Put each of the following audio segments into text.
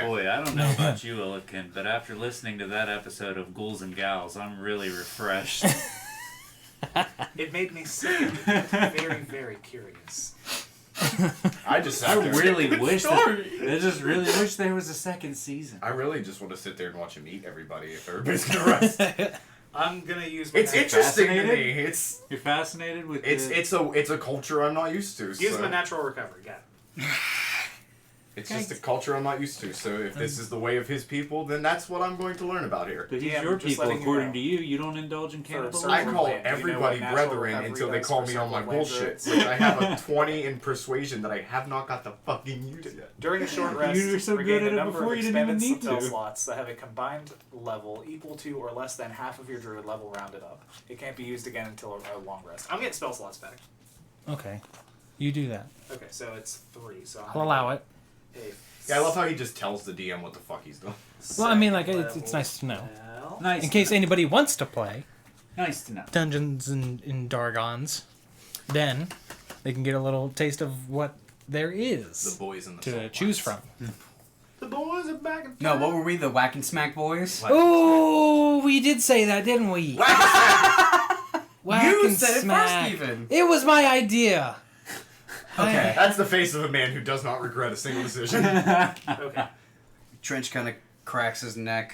boy, I don't know about you, Illican, but after listening to that episode of Ghouls and Gals, I'm really refreshed. It made me sick and very, very curious. I just really wish there was a second season. I really just want to sit there and watch him eat everybody if everybody's gonna rest. I'm gonna use. My It's interesting to me. You're fascinated with it's a culture I'm not used to. Use my natural recovery. Got it. It's just a culture I'm not used to. So if this is the way of his people, then that's what I'm going to learn about here. But he's Yeah, your I'm just people, letting you according know. to you. You don't indulge in cannibalism. I call Do you know everybody what natural brethren recovery until they does call for me on my circle bullshit. landers? Like I have a 20 in persuasion that I have not got the fucking use yet. During a short rest, You were so regain good at a it number before of you didn't even expended need spell to. slots that have a combined level equal to or less than half of your druid level rounded up. It can't be used again until a long rest. I'm getting spell slots back. Okay. You do that. Okay, so it's 3. So I'll allow it. Yeah, I love how he just tells the DM what the fuck he's doing. Well, I mean, like, it's nice to know. Nice. In case anybody wants to play Nice to know. Dungeons and Dargons, then they can get a little taste of what there The is boys in the to salt choose mines. from. The boys are back in No, what were we? The Whack and Smack boys? Oh, we did say that, didn't we? Whack You and said it smack. first, even. It was my idea. Okay. That's the face of a man who does not regret a single decision. Okay. Trench kind of cracks his neck.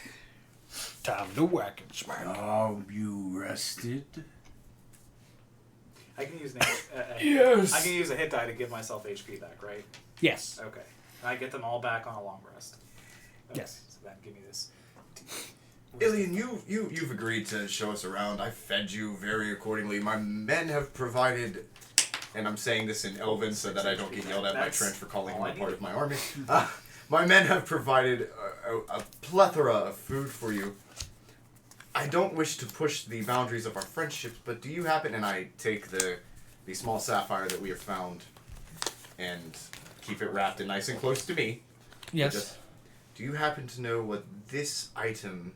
Time to whack and smack. Oh, you rested? I can use Yes. I can use a hit die to give myself HP back, right? Yes. Okay. And I get them all back on a long rest. Okay, Yes. So then give me this. Ilian, you've agreed to show us around. I fed you very accordingly. My men have provided, and I'm saying this in Elven so that I don't get yelled at by That's Trent for calling him all a I part needed. of my army. My men have provided a plethora of food for you. I don't wish to push the boundaries of our friendships, but do you happen, and I take the small sapphire that we have found and keep it wrapped and nice and close to me. Yes. Just, do you happen to know what this item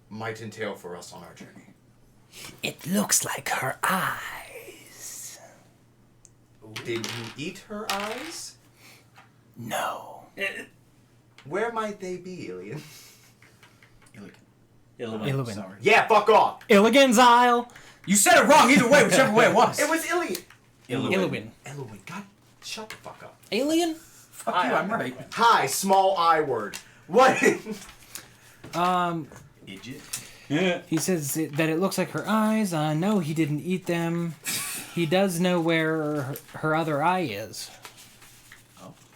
might entail for us on our journey? It looks like her eyes. Did you eat her eyes? No. Where might they be, Ilian? Illiwin. Sorry. Yeah, fuck off! Illigan's Isle. You said it wrong either way, whichever way it was. It was Ilian! Illiwin. Eloin, God, shut the fuck up. Alien? Fuck you, I'm right. Hi, small I word. What? Idiot. He says that it looks like her eyes. No, he didn't eat them. He does know where her other eye is.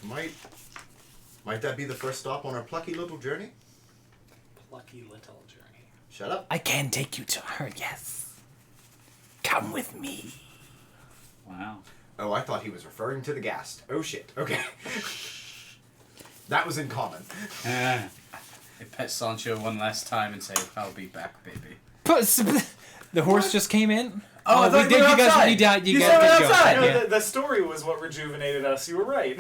Might that be the first stop on our plucky little journey? Plucky little journey. Shut up. I can take you to her, yes. Come with me. Wow. Oh, I thought he was referring to the ghast. Oh shit. Okay. That was in common. I pet Sancho one last time and say, I'll be back, baby. The horse just came in. Oh, I thought we did. you were You guys, outside. you You guys said did we're go. outside. No, Yeah. the story was what rejuvenated us. You were right.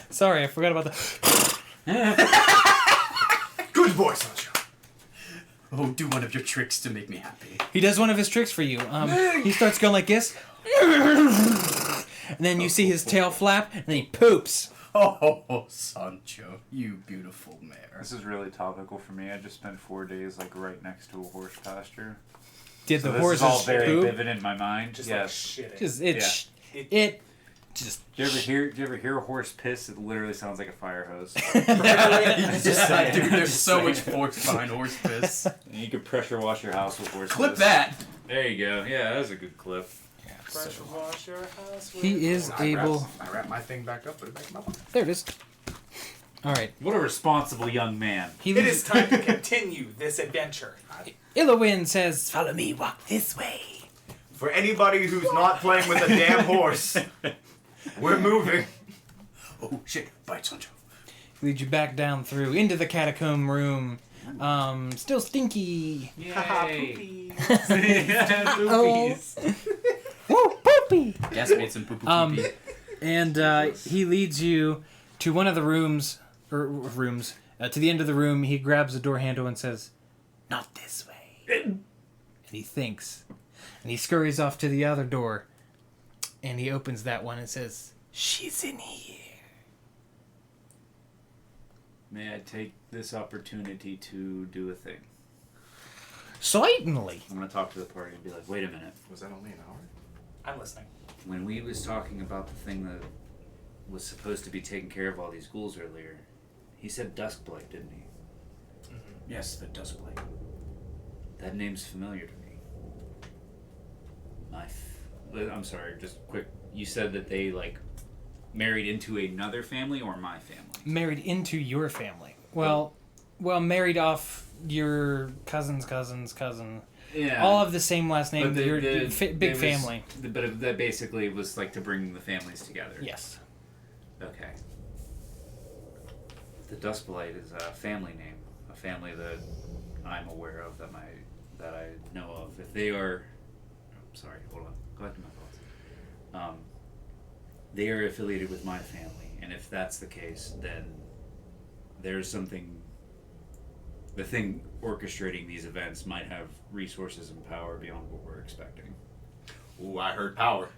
Sorry, I forgot about the. Good boy, Sancho. Oh, do one of your tricks to make me happy. He does one of his tricks for you. He starts going like this, and then you see his tail flap, and then he poops. Oh, Sancho, you beautiful mare. This is really topical for me. I just spent 4 days like right next to a horse pasture. Did So the this is horses all very poop? vivid in my mind. Just like yes. shit. Just Yeah. it just. Do you ever hear a horse piss? It literally sounds like a fire hose. Just like, dude, there's so much force behind horse piss. You could pressure wash your house with horse Clip piss. that. There you go. Yeah, that was a good clip. Pressure wash your house with He is able. I wrap my thing back up, put it back in my pocket. There it is. All right. What a responsible young man. He It is time to continue this adventure. Illowin says, "Follow me. Walk this way." For anybody who's not playing with a damn horse, we're moving. Oh, shit. Bite, Sancho. Lead you back down through into the catacomb room. Still stinky. Yay. Oh. Woo, poopy. Yes, made some poo-poo pee-pee. And he leads you to one of the rooms, to the end of the room. He grabs the door handle and says, "Not this way." And he thinks. And he scurries off to the other door. And he opens that one and says, "She's in here." May I take this opportunity to do a thing? Certainly. I'm gonna talk to the party and be like, wait a minute. Was that only an hour? I'm listening. When we was talking about the thing that was supposed to be taking care of all these ghouls earlier, he said Duskblight, didn't he? Yes, the Duskblight. That name's familiar to me. I'm sorry, just quick. You said that they, like, married into another family or my family? Married into your family. Well, married off your cousin's cousin's cousin. Yeah. All of the same last name. But Your it big was- family. But that basically was, like, to bring the families together. Yes. Okay. The Duskblight is a family name. A family that I'm aware of, that I know of. If they are... Sorry, hold on. Go back to my thoughts. They are affiliated with my family, and if that's the case, then there's something... The thing orchestrating these events might have resources and power beyond what we're expecting. Ooh, I heard power.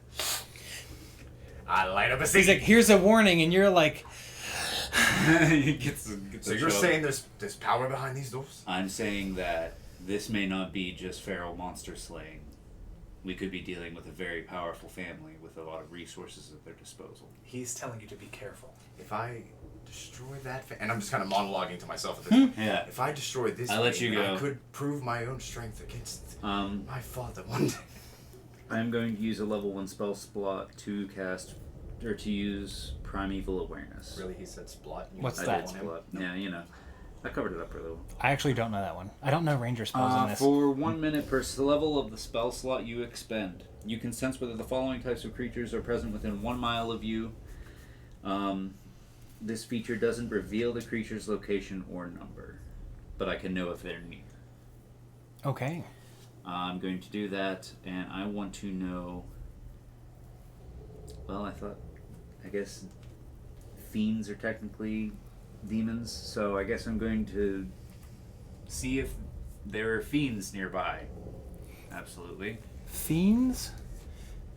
I light up a He's scene. like, here's a warning, and you're like, So you're saying there's power behind these doors? I'm saying that this may not be just feral monster slaying. We could be dealing with a very powerful family with a lot of resources at their disposal. He's telling you to be careful. If I destroy that and I'm just kind of monologuing to myself at this point. Yeah. If I destroy this I'll let thing, you go. I could prove my own strength against my father one day. I'm going to use a level 1 spell slot to cast, or to use Primeval Awareness. Really, he said splot. What's I that? did split. Yeah, you know. I covered it up really well. I actually don't know that one. I don't know ranger spells in this. For 1 minute per level of the spell slot you expend, you can sense whether the following types of creatures are present within 1 mile of you. This feature doesn't reveal the creature's location or number, but I can know if they're near. Okay. I'm going to do that, and I want to know... Well, I guess fiends are technically demons, so I guess I'm going to see if there are fiends nearby. Absolutely. Fiends?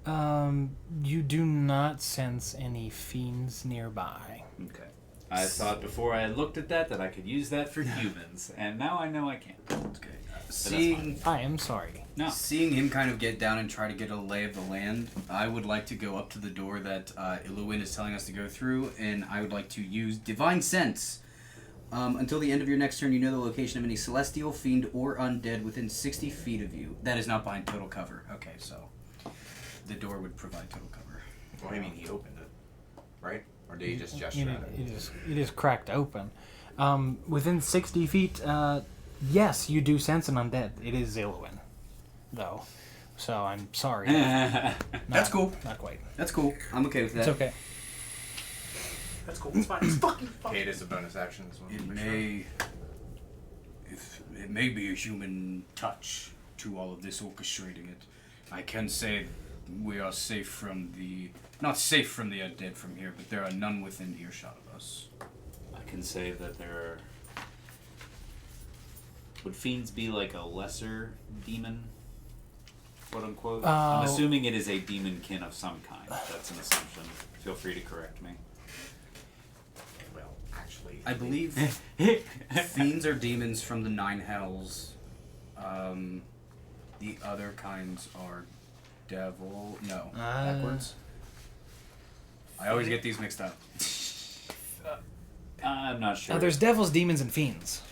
You do not sense any fiends nearby. Okay. I thought before I looked at that I could use that for humans, and now I know I can't. Okay. Seeing I am sorry. No. Seeing him kind of get down and try to get a lay of the land, I would like to go up to the door that Iluwin is telling us to go through, and I would like to use Divine Sense. Until the end of your next turn, you know the location of any celestial, fiend, or undead within 60 feet of you. That is not behind total cover. Okay, so the door would provide total cover. Well, I mean, he opened it, right? Or did he just gesture at it? It is cracked open. Within 60 feet, yes, you do sense an undead. It is Iluwin, though. So I'm sorry. That's cool. Not quite. That's cool. I'm okay with that. It's okay. That's cool. It's fine. It's fucking fine. Okay, it is a bonus action. This one. It may be a human touch to all of this orchestrating it. I can say we are safe from not safe from the undead from here, but there are none within earshot of us. I can say that there are... Would fiends be like a lesser demon, quote unquote? I'm assuming it is a demon kin of some kind. That's an assumption. Feel free to correct me. Well, actually, I believe fiends are demons from the Nine Hells. The other kinds are devil. No, backwards. I always get these mixed up. I'm not sure. There's devils, demons, and fiends.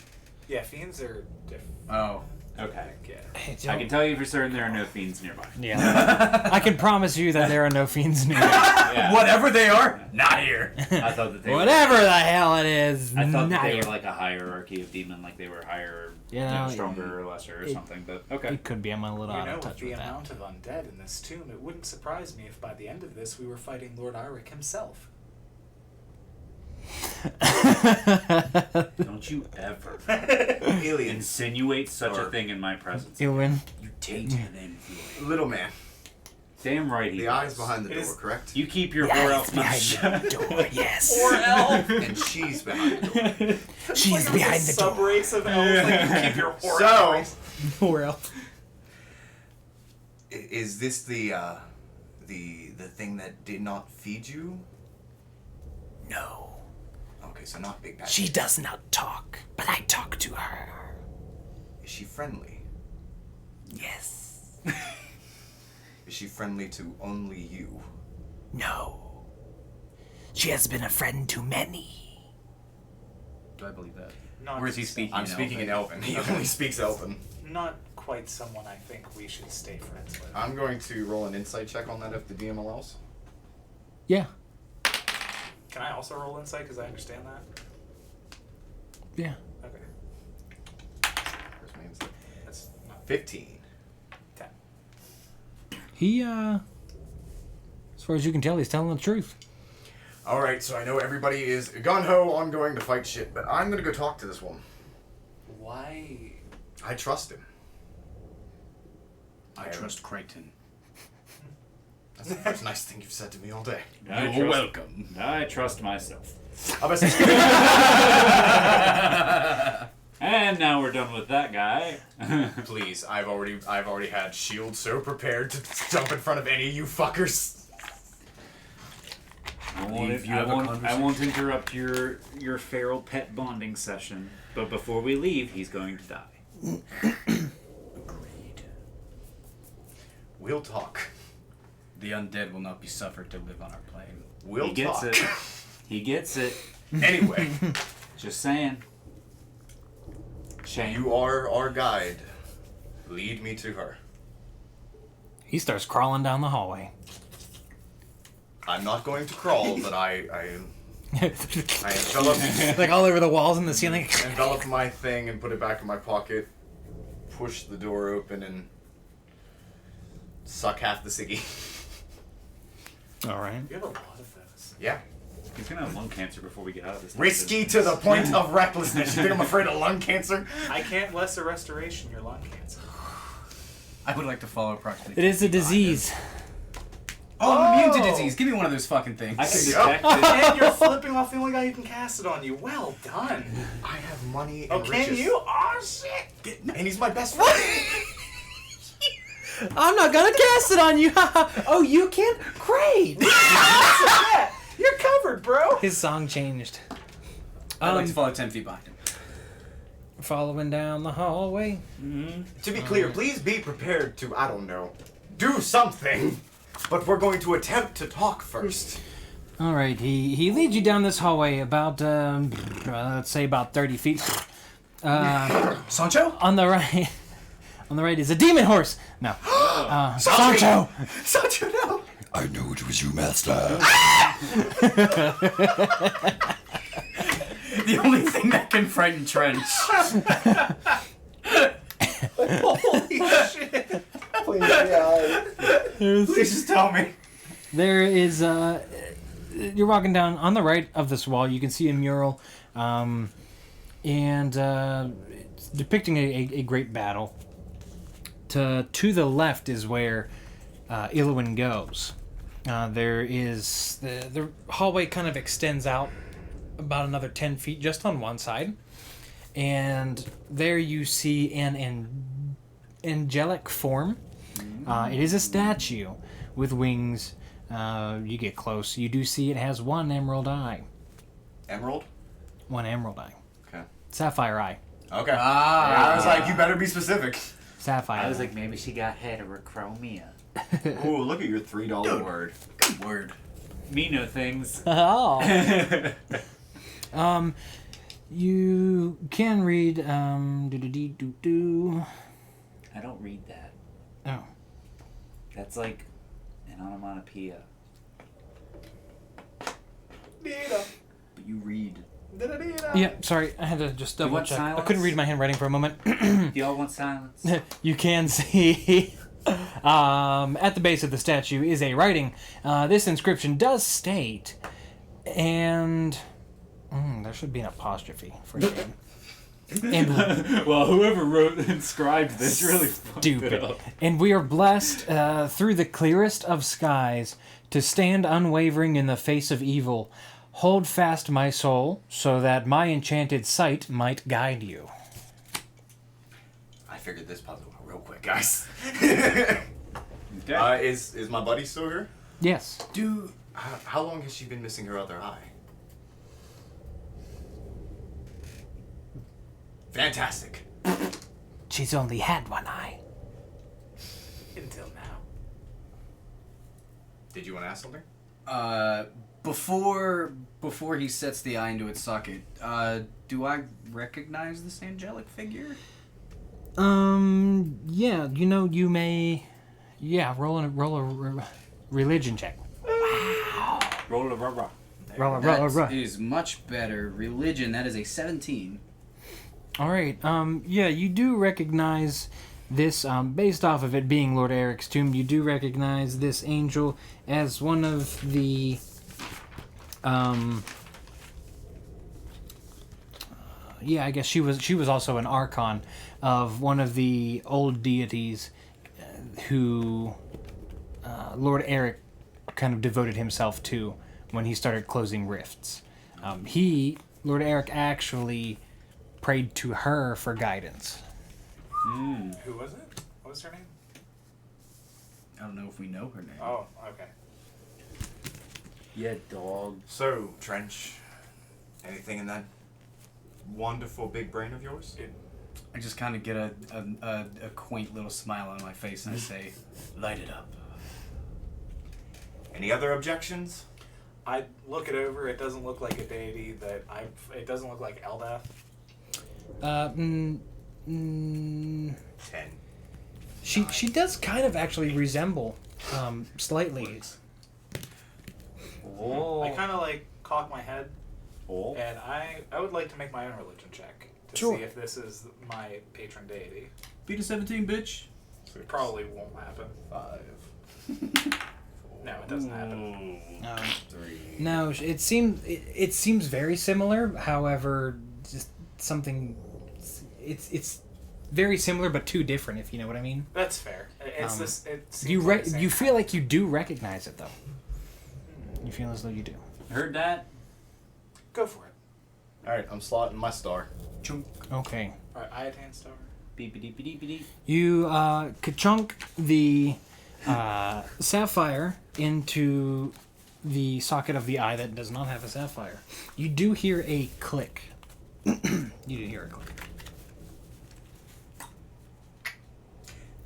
Yeah, fiends are different. Oh. Okay. Yeah. I can tell you for certain there are no fiends nearby. Yeah. I can promise you that there are no fiends nearby. Yeah. Whatever they are, not here. I thought that they Whatever the hell it is, I thought that not they here. were like a hierarchy of demon, like they were higher, stronger or lesser or something. But okay. It could be. I'm a little You out know, of with touch the with that. amount of undead in this tomb, it wouldn't surprise me if by the end of this we were fighting Lord Aerick himself. Don't you ever aliens. insinuate such a thing in my presence. Iluwin. You tainted and influenced. Little man. Damn right he The does. eyes behind the It door, is- correct? You keep your whore elf mouth shut. door, yes. Or elf! And she's behind the door. She's Like behind the door. Sub-race of elves, like you keep your whore So- elf. Poor elf. Is this the thing that did not feed you? No. Okay. way, so not big bad. She does not talk, but I talk to her. Is she friendly? Yes. Is she friendly to only you? No. She has been a friend to many. Do I believe that? Not Or is he speaking? I'm speaking in Elven. He only speaks Elven. Not quite someone I think we should stay friends with. I'm going to roll an insight check on that if the DM allows. Yeah. Can I also roll insight because I understand that? Yeah. Okay. Where's my insight? That's not 15. 10. He, as far as you can tell, he's telling the truth. Alright, so I know everybody is gung-ho on going to fight shit, but I'm gonna go talk to this woman. Why? I trust him. I trust Crichton. That's the first nice thing you've said to me all day. You're welcome. I trust myself. I'm gonna say, And now we're done with that guy. please, I've already had shield so prepared to jump in front of any of you fuckers. I won't interrupt your feral pet bonding session, but before we leave, he's going to die. Agreed. We'll talk. The undead will not be suffered to live on our plane. We'll He gets talk. it. He gets it. Anyway, Just saying. Shame. you are our guide. Lead me to her. He starts crawling down the hallway. I'm not going to crawl, but I envelop Like all over the walls and the ceiling. envelop my thing and put it back in my pocket. Push the door open and suck half the ciggy. All right. You have a lot of those. Yeah. He's gonna have lung cancer before we get out of this. Risky to the point of recklessness. You think I'm afraid of lung cancer? I can't lesser restoration your lung cancer. I would like to follow approximately. It is a 50 behind him. disease. Oh, I'm immune to Oh. disease. Give me one of those fucking things. I can There you go. detect it. And you're flipping off the only guy who can cast it on you. Well done. I have money and Oh, can riches. you? Oh, shit. And he's my best friend. I'm not gonna cast it on you. Oh, you can? Great. Yeah, you're covered, bro. His song changed. I'd like to follow 10 feet behind him. Following down the hallway. To be clear, please be prepared to, I don't know, do something. But we're going to attempt to talk first. All right. He leads you down this hallway about let's say about 30 feet. Sancho? On the right. On the right is a demon horse. No. Sancho. Sancho, no! I knew it was you, master. The only thing that can frighten Trench. Holy shit. Please, yeah. Please just tell me. There is you're walking down on the right of this wall. You can see a mural, and it's depicting a great battle. To the left is where Iluin goes. There is the hallway kind of extends out about another 10 feet just on one side, and there you see an angelic form. It is a statue with wings. You get close. You do see it has one emerald eye. Emerald? One emerald eye. Okay. Sapphire eye. Okay. I was like, you better be specific. Sapphire. I was eye. like, maybe she got heterochromia. Ooh, look at your $3 word. Good word. Me know things. Oh. You can read. Do-do-dee-do-do. I don't read that. Oh. That's like an onomatopoeia. Dita. But you read. Dita. Yeah, sorry, I had to just double want check. I silence? couldn't read my handwriting for a moment. Do y'all want silence? You can see at the base of the statue is a writing. This inscription does state, and there should be an apostrophe for shame. And Well, whoever wrote inscribed this really fucked it stupid. up. And we are blessed through the clearest of skies to stand unwavering in the face of evil. Hold fast my soul, so that my enchanted sight might guide you. I figured this puzzle out real quick, guys. Okay. Is my buddy still here? Yes. How long has she been missing her other eye? Fantastic. She's only had one eye. Until now. Did you want to ask something? Before he sets the eye into its socket, do I recognize this angelic figure? Yeah, you know, you may... Yeah, roll a religion check. Roll a rubber. That is much better. Religion, that is a 17. Alright, yeah, you do recognize this, based off of it being Lord Aerick's tomb, you do recognize this angel as one of the, yeah, I guess she was also an Archon of one of the old deities who Lord Aerick kind of devoted himself to when he started closing rifts. Lord Aerick actually prayed to her for guidance. Who was it? What was her name? I don't know if we know her name. Oh, okay. Yeah, dog. So, Trench, anything in that wonderful big brain of yours? I just kind of get a quaint little smile on my face and I say, light it up. Any other objections? I look it over. It doesn't look like a deity it doesn't look like Eldath. 10. She does kind of actually resemble, slightly. Oh. I kind of like cock my head, Oh. and I would like to make my own religion check to Sure. see if this is my patron deity. Beat a 17, bitch. It probably won't happen. 5. No, it doesn't happen. No, 3. no, it seems very similar. However, just something. It's very similar but too different. If you know what I mean. That's fair. It's this. It seems You like the same you feel like you do recognize it though. You feel as though you do. Heard that? Go for it. Alright, I'm slotting my star. Chunk. Okay. All right, Iatan Star. Beep-a-deep-a-deep-a-deep. You ka-chunk the sapphire into the socket of the eye that does not have a sapphire. You do hear a click. You do hear a click.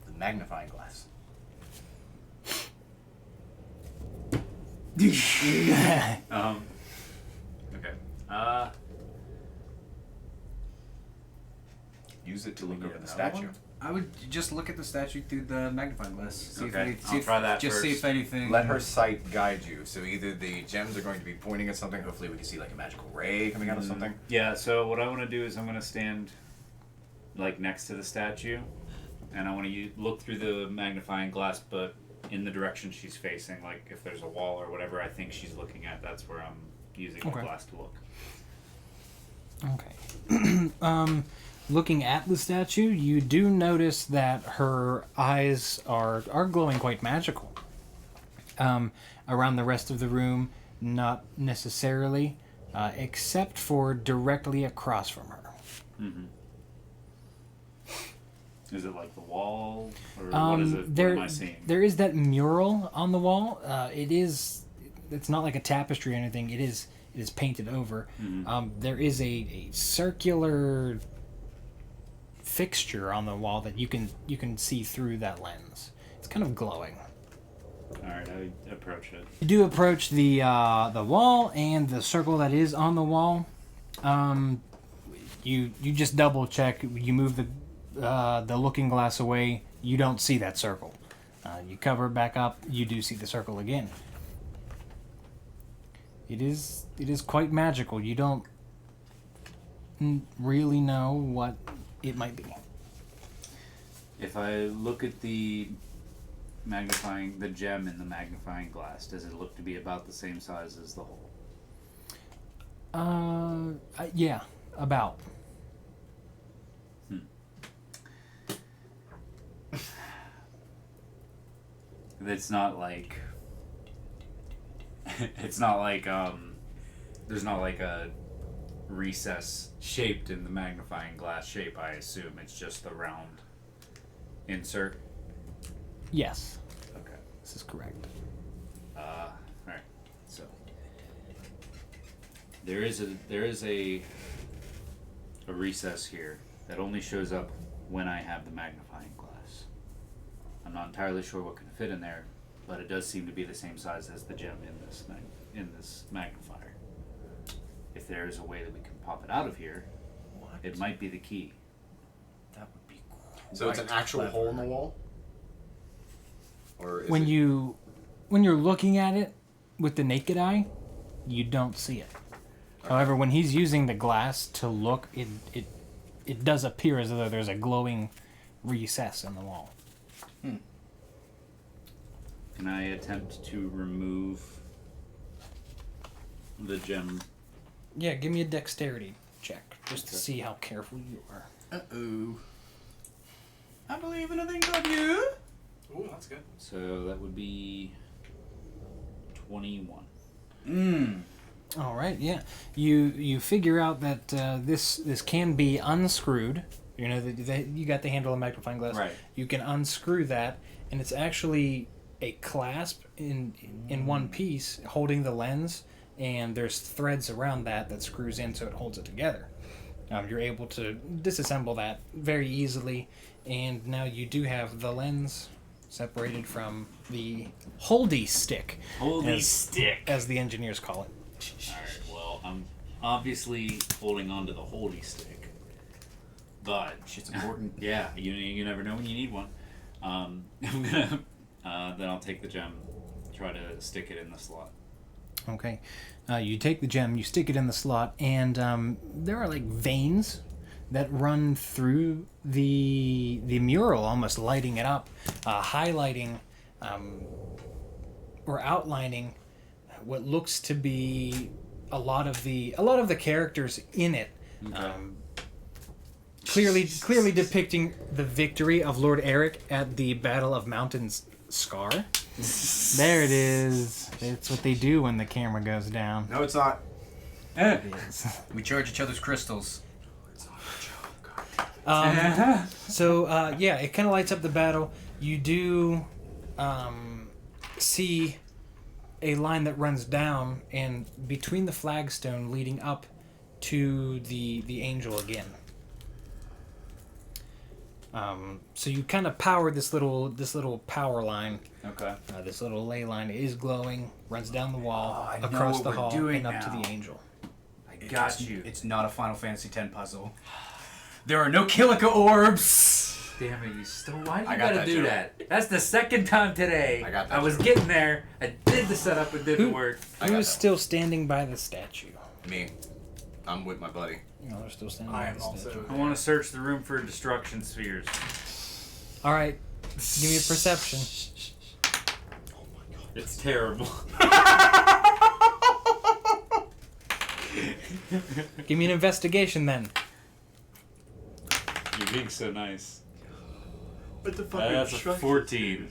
The magnifying glass. Okay. Use it to look we over get the another statue. one? I would just look at the statue through the magnifying glass. See Okay, if I'll try that just see first. if anything. Let her sight guide you. So either the gems are going to be pointing at something, hopefully we can see like a magical ray coming out of something. Yeah, so what I want to do is I'm going to stand like next to the statue, and I want to look through the magnifying glass, but in the direction she's facing. Like if there's a wall or whatever I think she's looking at, that's where I'm using the Okay. glass to look. Okay. Looking at the statue, you do notice that her eyes are glowing quite magical. Around the rest of the room, not necessarily, except for directly across from her. Mm-hmm. Is it like the wall, or what is it? What am I seeing? There is that mural on the wall. It's not like a tapestry or anything. It is painted over. Mm-hmm. There is a circular fixture on the wall that you can see through that lens. It's kind of glowing. All right, I approach it. You do approach the wall and the circle that is on the wall. You just double check. You move the looking glass away. You don't see that circle. You cover it back up. You do see the circle again. It is quite magical. You don't really know what it might be. If I look at the gem in the magnifying glass, does it look to be about the same size as the hole? Yeah, about. It's not like there's not like a recess shaped in the magnifying glass shape. I assume it's just the round insert. Yes, Okay. this is correct. Alright. So there is a recess here that only shows up when I have the magnifying glass. I'm not entirely sure what can fit in there, but it does seem to be the same size as the gem in this magnifier. If there is a way that we can pop it out of here, it might be the key. That would be cool. So it's an actual hole in the wall? Or is When you're looking at it with the naked eye, you don't see it. Okay. However, when he's using the glass to look, it does appear as though there's a glowing recess in the wall. Can I attempt to remove the gem? Yeah, give me a dexterity check just to see how careful you are. Uh-oh. I believe in a thing called you. Ooh, that's good. So that would be 21. All right, yeah. You figure out that this can be unscrewed. You know, you got the handle of magnifying glass. Right. You can unscrew that, and it's actually a clasp in one piece holding the lens, and there's threads around that screws in so it holds it together. You're able to disassemble that very easily, and now you do have the lens separated from the holdy stick. As the engineers call it. Alright, well, I'm obviously holding on to the holdy stick. But Shit's important. yeah, you never know when you need one. I'm gonna then I'll take the gem, try to stick it in the slot. Okay. You take the gem, you stick it in the slot, and there are like veins that run through the mural, almost lighting it up, highlighting or outlining what looks to be a lot of the characters in it. Okay. Clearly depicting the victory of Lord Aerick at the Battle of Mountain Scar. There it is. It's what they do when the camera goes down. No, it's not. It is. We charge each other's crystals. It's not a joke. God. So, yeah, it kind of lights up the battle. You do see a line that runs down and between the flagstone leading up to the angel again. So you kind of power this little power line. Okay. This little ley line is glowing, runs down the wall, I know across what the we're hall, doing and up to now. the angel. I got you. It's not a Final Fantasy X puzzle. There are no Kilika orbs. Damn it, you still. Why do I you got gotta that do joke. that? That's the second time today. I got that I was joke. getting there. I did the setup. It didn't work. I got Who's that. still standing by the statue? Me. I'm with my buddy. No, they're still standing I by am the also. statue. I want to search the room for destruction spheres. All right, give me a perception. It's terrible. Give me an investigation then. You're being so nice. What the That's a 14.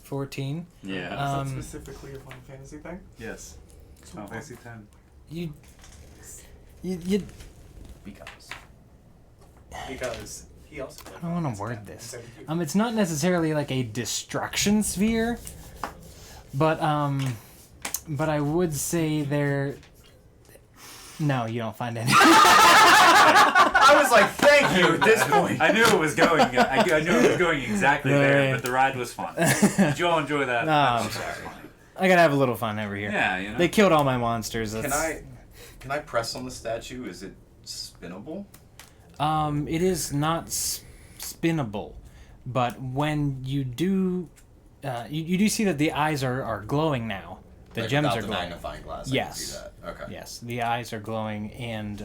14. Yeah. Specifically a Final Fantasy thing? Yes. Final Fantasy 10. You Because he also. I don't want to word this. It's not necessarily like a destruction sphere, but I would say there. No, you don't find any. I was like, thank you at this point. I knew it was going. I knew it was going exactly there, but the ride was fun. Did you all enjoy that? No, I'm sorry. I gotta have a little fun over here. Yeah, you know. They killed all my monsters. Can I press on the statue? Is it spinnable? It is not spinnable, but when you do, you do see that the eyes are glowing now. The Like, gems without are the glowing. magnifying glass. Yes. I can see that. Okay. Yes, the eyes are glowing, and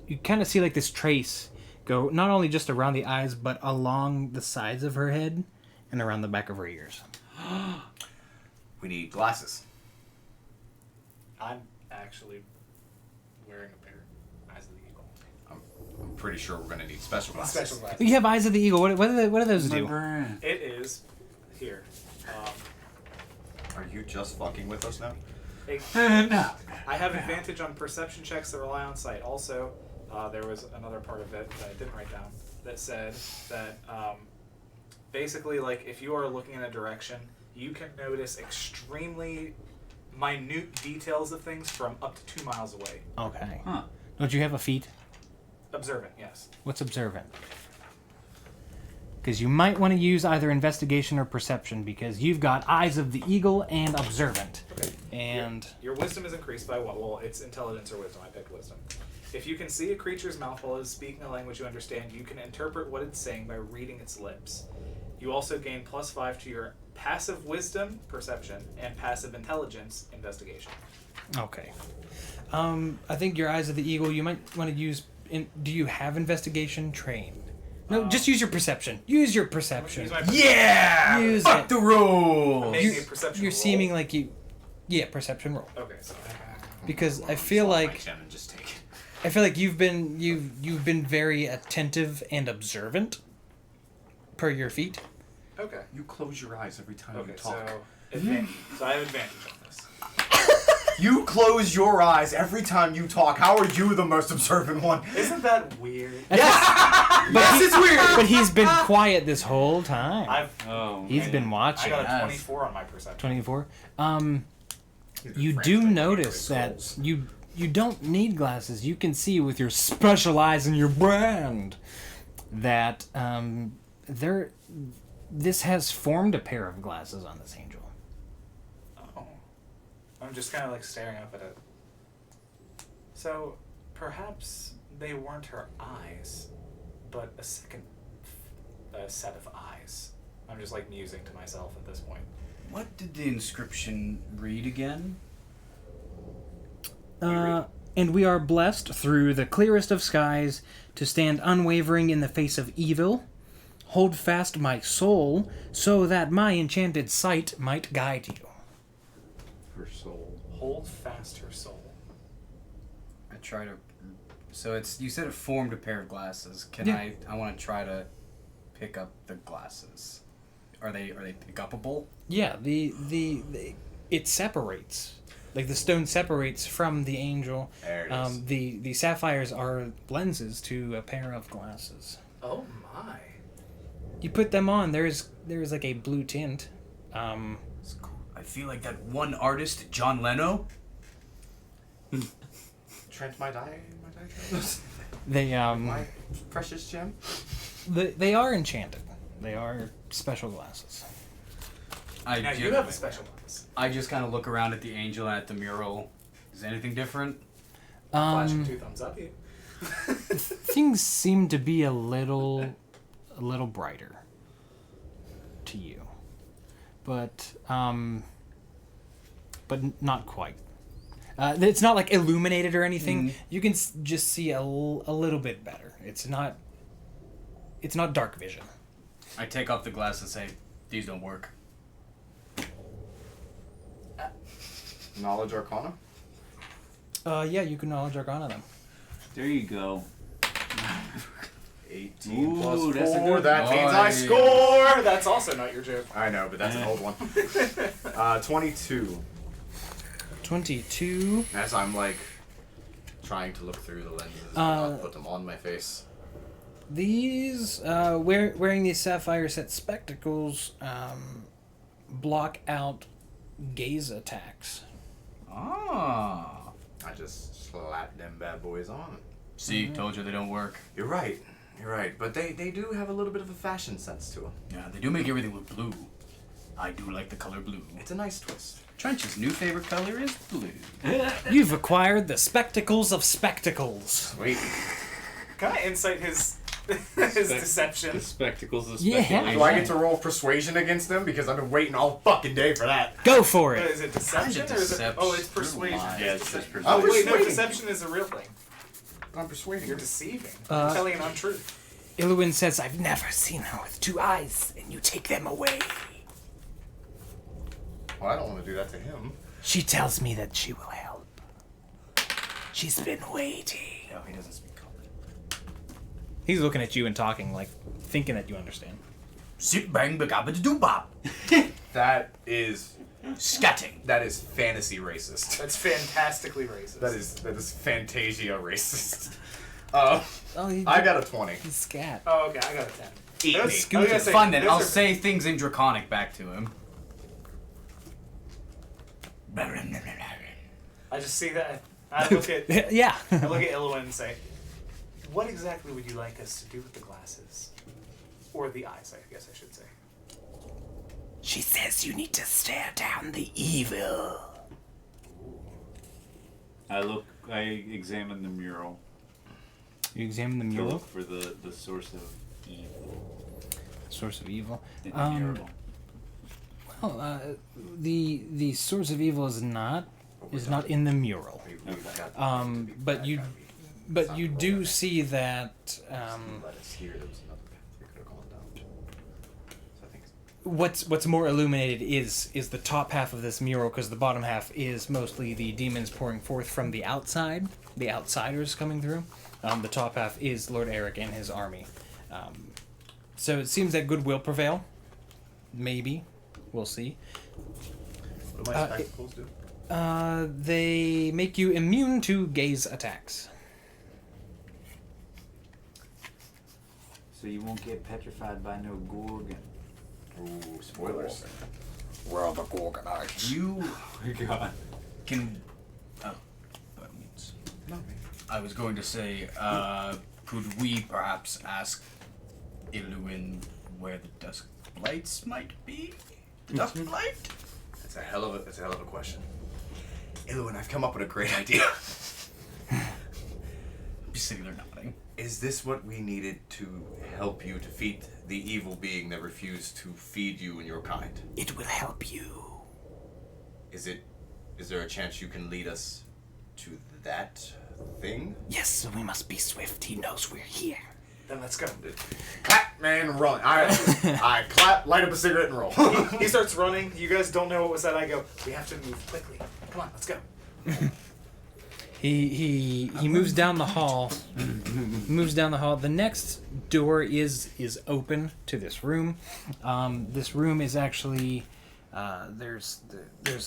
you kind of see like this trace go not only just around the eyes, but along the sides of her head and around the back of her ears. We need glasses. I'm actually wearing a pair of Eyes of the Eagle. I'm pretty sure we're gonna need special glasses. Special glasses. You have eyes of the eagle. What do those do? It is here. Are you just fucking with us now? No. I have advantage on perception checks that rely on sight. Also, there was another part of it that I didn't write down that said that basically, like, if you are looking in a direction, you can notice extremely minute details of things from up to 2 miles away. Okay. Huh. Don't you have a feat? Observant, yes. What's observant? Because you might want to use either investigation or perception, because you've got eyes of the eagle and observant. Okay. And Your wisdom is increased by what? Well, it's intelligence or wisdom. I picked wisdom. If you can see a creature's mouth while it is speaking a language you understand, you can interpret what it's saying by reading its lips. You also gain +5 to your passive wisdom, perception, and passive intelligence, investigation. okay. I think your eyes of the eagle. You might want to use. Do you have investigation trained? No, just use your perception. Use your perception. Use my Yeah! Use Fuck it. the rules! Make a perception You're roll. seeming like you. Yeah, perception roll. Okay, so Because I feel like Gem and just take it. I feel like you've been very attentive and observant. Per your feat. okay. You close your eyes every time Okay, you talk. so I have advantage on this. You close your eyes every time you talk. How are you the most observant one? Isn't that weird? Yes, it's weird. But he's been quiet this whole time. Oh. He's been I watching. got a Yes. 24 on my perception. 24. You do notice that you don't need glasses. You can see with your special eyes and your brand that this has formed a pair of glasses on this angel. Oh. I'm just kind of like staring up at it. So, perhaps they weren't her eyes, but a second set of eyes. I'm just like musing to myself at this point. What did the inscription read again? And we are blessed through the clearest of skies to stand unwavering in the face of evil. Hold fast my soul, so that my enchanted sight might guide you. Her soul. Hold fast her soul. I try to... So it's... You said it formed a pair of glasses. Can Yeah. I want to try to pick up the glasses. Are they pick-upable? Yeah, it separates. Like the stone separates from the angel. There it is. The sapphires are lenses to a pair of glasses. Oh my. You put them on. There's like a blue tint. It's cool. I feel like that one artist, John Leno. Trent, my die. They My precious gem. they are enchanted. They are special glasses. Now you have a special ones. I just kind of look around at the angel and at the mural. Is anything different? Flashing 2 thumbs up. You. Things seem to be a little brighter to you, but not quite. It's not like illuminated or anything. You can just see a little bit better. It's not dark vision. I take off the glass and say, these don't work. Knowledge Arcana. Yeah, you can knowledge arcana them. There you go. 18 Ooh, plus that's a 4. good That means I one. score. That's also not your joke. I know, but that's an old one. 22. 22. As I'm like trying to look through the lenses and not put them on my face. These wearing these sapphire set spectacles block out gaze attacks. Ah. I just slap them bad boys on. See, told you they don't work. You're right. But they do have a little bit of a fashion sense to them. Yeah, they do make everything look blue. I do like the color blue. It's a nice twist. Trench's new favorite color is blue. You've acquired the spectacles of spectacles. Wait. Can I insight his deception? The spectacles of Yeah. speculation. Do I get to roll persuasion against them? Because I've been waiting all fucking day for that. Go for it. Is it deception Kinda or is it? deception. Oh, it's persuasion. You're Yeah, it's just Oh I'm wait, no, persuading. deception is a real thing. I'm persuading You're you. deceiving. You're telling an untruth. Iluin says, I've never seen her with 2 eyes, and you take them away. Well, I don't want to do that to him. She tells me that she will help. She's been waiting. No, he doesn't speak color. He's looking at you and talking, like, thinking that you understand. Sit bang bagabba doo bop. That is Scatting. that is fantasy racist. That's fantastically racist. That is Fantasia racist. Oh, I got a 20. scat. Oh, okay, I got a 10. Eat Those- me. I was gonna say, Fun then. those I'll are- say things in Draconic back to him. I just see that. I look at Yeah. Iluin and say, What exactly would you like us to do with the glasses? Or the eyes, I guess I should say. She says you need to stare down the evil. I examine the mural. You examine the To mural. look for the source of evil. Source of evil. In the mural. Well, the source of evil is not in the mural. But you do see that Let us hear there was another path we could have gone down. So I think what's more illuminated is the top half of this mural, because the bottom half is mostly the demons pouring forth from the outside, the outsiders coming through. The top half is Lord Aerick and his army. So it seems that good will prevail. Maybe. We'll see. what do my spectacles do? They make you immune to gaze attacks. So you won't get petrified by no Gorgon. Ooh, spoilers. Where are the Gorgon eyes? You Oh my god. can. Oh, by all means. Not me. I was going to say, could we perhaps ask Iluin where the Dusk Blights might be? The Dusk Blight? That's a hell of a question. Eluin, I've come up with a great idea. Just sitting there nodding. Is this what we needed to help you defeat the evil being that refused to feed you and your kind? It will help you. Is there a chance you can lead us to that thing? Yes, we must be swift. He knows we're here. Then let's go. Clap, man, run. I clap, light up a cigarette, and roll. He starts running. You guys don't know what was said. I go, we have to move quickly. Come on, let's go. He moves down the hall. Moves down the hall. The next door is open to this room. This room is actually there's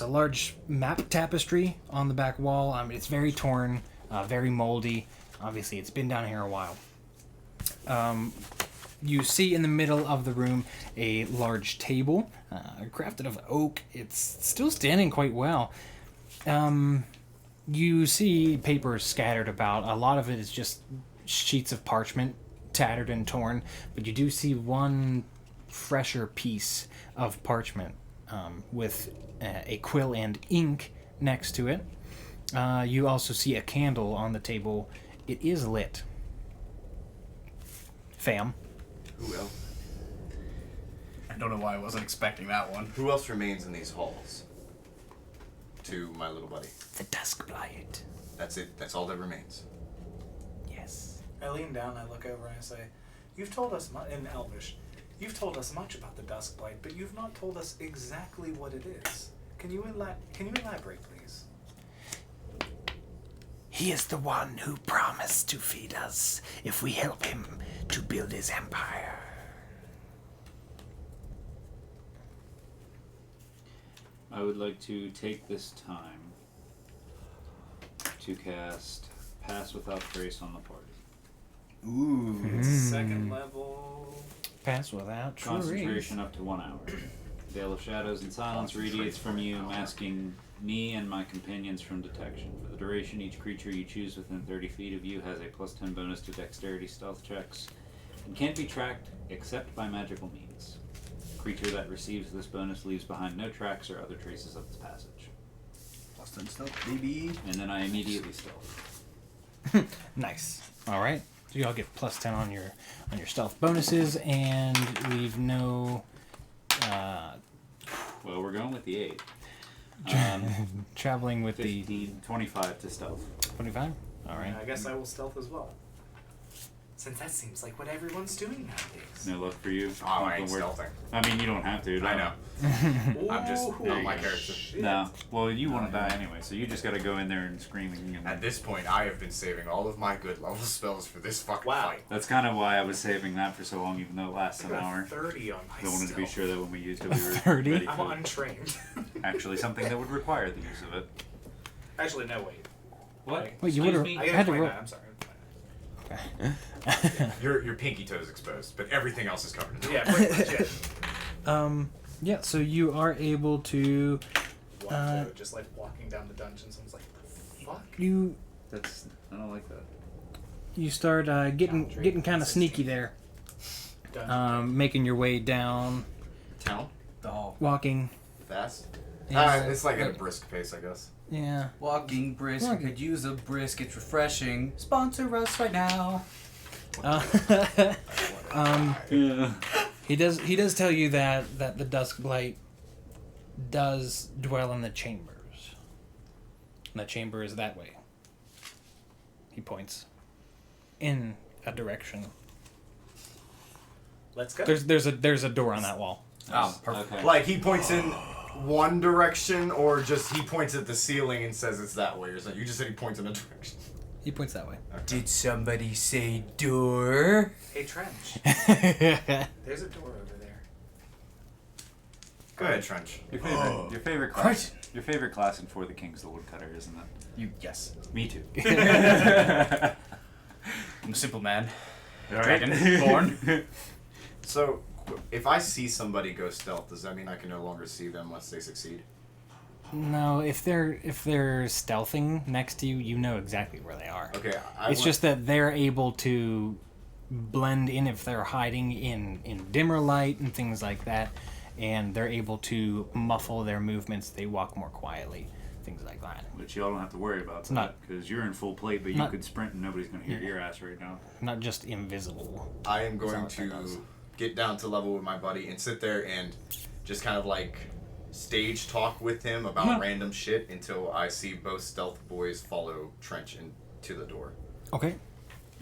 a large map tapestry on the back wall. It's very torn, very moldy. Obviously, it's been down here a while. You see in the middle of the room a large table, crafted of oak. It's still standing quite well. You see papers scattered about. A lot of it is just sheets of parchment, tattered and torn. But you do see one fresher piece of parchment with a quill and ink next to it. You also see a candle on the table. It is lit. Fam. Who else? I don't know why I wasn't expecting that one. Who else remains in these halls? To my little buddy. The Dusk Blight. That's it. That's all that remains. Yes. I lean down, I look over, and I say, you've told us, in Elvish, you've told us much about the Dusk Blight, but you've not told us exactly what it is. Can you elaborate, please? He is the one who promised to feed us if we help him to build his empire. I would like to take this time to cast Pass Without Trace on the party. Ooh. Second level. Pass without trace. Concentration up to 1 hour. Veil of Shadows and Silence radiates from you, masking me and my companions from detection. For the duration, each creature you choose within 30 feet of you has a +10 bonus to Dexterity stealth checks and can't be tracked except by magical means. Creature that receives this bonus leaves behind no tracks or other traces of its passage. +10 stealth, baby. And then I immediately stealth. Nice. All right. So you all get +10 on your stealth bonuses, and leave no Well, we're going with the 8. traveling with 15, 25 to stealth. the 25. All right. I guess I will stealth as well. Since that seems like what everyone's doing nowadays. No luck for you. Oh, I ain't Don't worry. stealthing. I mean, you don't have to. I know. I'm just Ooh, not my character. shit. No. Well, you want to die anyway, so you just got to go in there and screaming. And At this point, I have been saving all of my good level spells for this fucking Wow. fight. That's kind of why I was saving that for so long, even though it lasts I an got hour. 30 on my I wanted to be stealth. sure that when we used it, we were 30? ready I'm for untrained. actually something that would require the use of it. Actually, no, wait. What? Wait, you Excuse would've- me? I get had to 29, roll- I'm sorry. Your pinky toe is exposed, but everything else is covered in Yeah, pretty much, yeah. Yeah. So you are able to Just like walking down the dungeon, someone's like, the fuck? you That's I don't like that. you start getting kind of sneaky there, making your way down, Town? The hall. walking. Fast? Yeah. It's like at a brisk pace, I guess. Yeah. Walking brisk. Walking. Could use a brisk. It's refreshing. Sponsor us right now. He does tell you that the Duskblight does dwell in the chambers. And the chamber is that way. He points in a direction. Let's go. There's a door on that wall. Oh, perfect. Okay. Like, he points in one direction, or just he points at the ceiling and says it's that way, or something? You just said he points in a direction. He points that way. Did somebody say door? Hey, Trench. There's a door over there. Go ahead, Trench. Your favorite class. Your favorite class in For the King's the Woodcutter, isn't it? Yes. Me too. I'm a simple man. Dragon born. So, if I see somebody go stealth, does that mean I can no longer see them unless they succeed? No, if they're stealthing next to you, you know exactly where they are. Okay, It's just that they're able to blend in if they're hiding in dimmer light and things like that, and they're able to muffle their movements. They walk more quietly, things like that. Which y'all don't have to worry about. not- because you're in full plate, but you not- could sprint and nobody's gonna hear your ass right now. Not just invisible. I am going That's not what that does. to get down to level with my buddy and sit there and just kind of like stage talk with him about random shit until I see both stealth boys follow Trench into the door. Okay.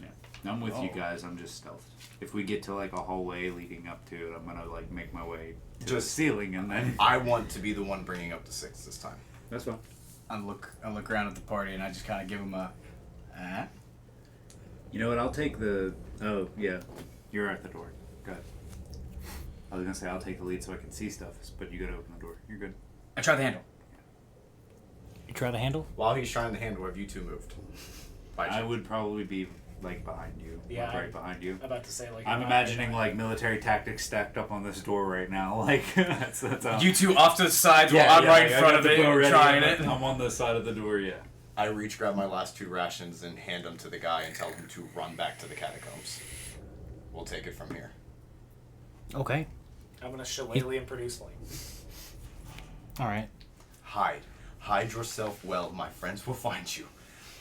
Yeah, I'm with you guys. I'm just stealth. If we get to like a hallway leading up to it, I'm gonna like make my way to the Just- ceiling and then. I want to be the one bringing up the 6 this time. That's fine. I look around at the party and I just kind of give him a. You know what? I'll take the. Oh yeah, you're at the door. Go ahead. I was gonna say I'll take the lead so I can see stuff, but you gotta open the door. You're good. I try the handle. You try the handle? While he's trying to handle, have you two moved? By I chance? would probably be like behind you. Yeah, like, right behind you. I'm about to say, like... I'm imagining like military tactics stacked up on this door right now. Like that's how. You two off to the sides while I'm right in I front got of the it, bow ready. trying it. I'm on the side of the door. Yeah. I reach, grab my last 2 rations, and hand them to the guy and tell him to run back to the catacombs. We'll take it from here. Okay. I'm gonna shillelagh and produce flame. All right. Hide. Hide yourself well. My friends will find you.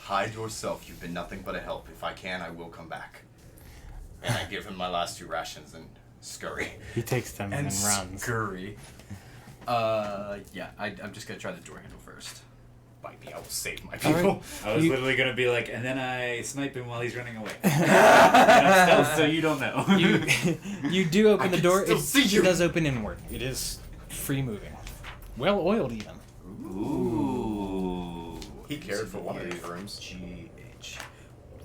Hide yourself. You've been nothing but a help. If I can, I will come back. And I give him my last 2 rations and scurry. He takes them and runs. Scurry. Yeah, I'm just gonna try the door handle first. Bite me, I will save my All people. right. I was You- literally gonna be like, and then I snipe him while he's running away. And I'm stealth, so you don't know. You do open I the can door. still see you. It does open inward. It is free moving. Well oiled even. Ooh. He cared for one of these rooms. GH.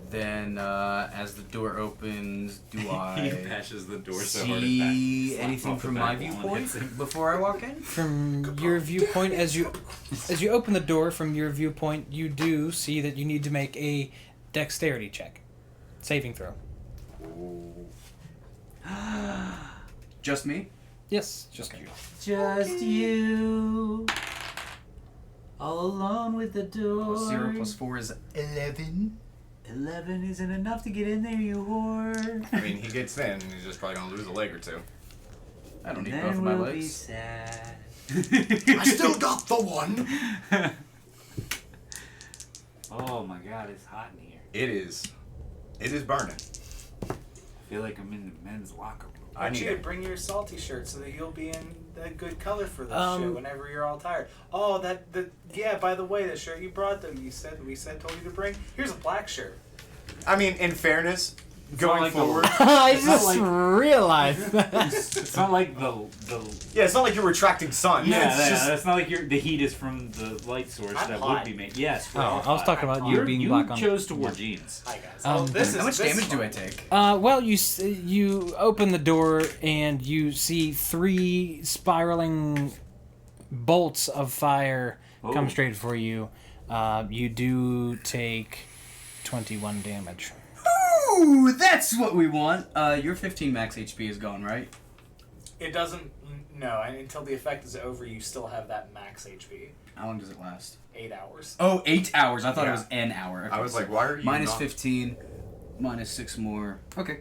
Then, as the door opens, do He I bashes the door so hard see it anything off the from back my wall and viewpoint hits him. before I walk in? From your viewpoint, as you open the door, from your viewpoint, you do see that you need to make a dexterity check, saving throw. Just me? Yes, just you. Just you. All alone with the door. 0 plus 4 is 11. 11 isn't enough to get in there, you whore. I mean, he gets in, and he's just probably gonna lose a leg or 2. I don't need Then both of my we'll be legs. sad. I still got the one! Oh my god, it's hot in here. It is. It is burning. I feel like I'm in the men's locker room. I need you to it. bring your salty shirt so that you'll be in a good color for this Um, shit whenever you're all tired. Oh, yeah. By the way, the shirt you brought them, we told you to bring. Here's a black shirt. I mean, in fairness, not going like the- forward... I It's not just like- realized that. It's not like the Yeah, it's not like you're retracting sun. yeah, it's just... it's not like the heat is from the light source I'm that hot. would be made. Yes. Oh, I was talking about you being you black on. chose to wear jeans. Hi guys. How much damage do I take? Well, you open the door and you see 3 spiraling bolts of fire come Oh. straight for you. You do take 21 damage. Ooh, that's what we want. Your 15 max HP is gone, right? It doesn't. No, until the effect is over, you still have that max HP. How long does it last? 8 hours. Oh, 8 hours. I thought Yeah. it was an hour. I was like, why are you Minus not... 15. minus 6 more. Okay.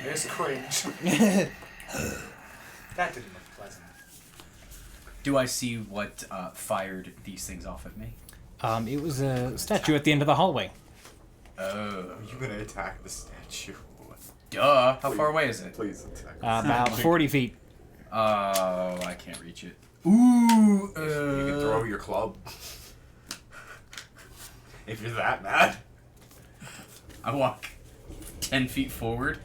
There's cringe. That didn't look pleasant. Do I see what fired these things off at me? It was a statue at the end of the hallway. Oh. Are you gonna attack the statue? Duh. How far away is it? Please attack. About 40 feet. Oh, I can't reach it. Ooh. You can throw your club. If you're that mad. I walk 10 feet forward.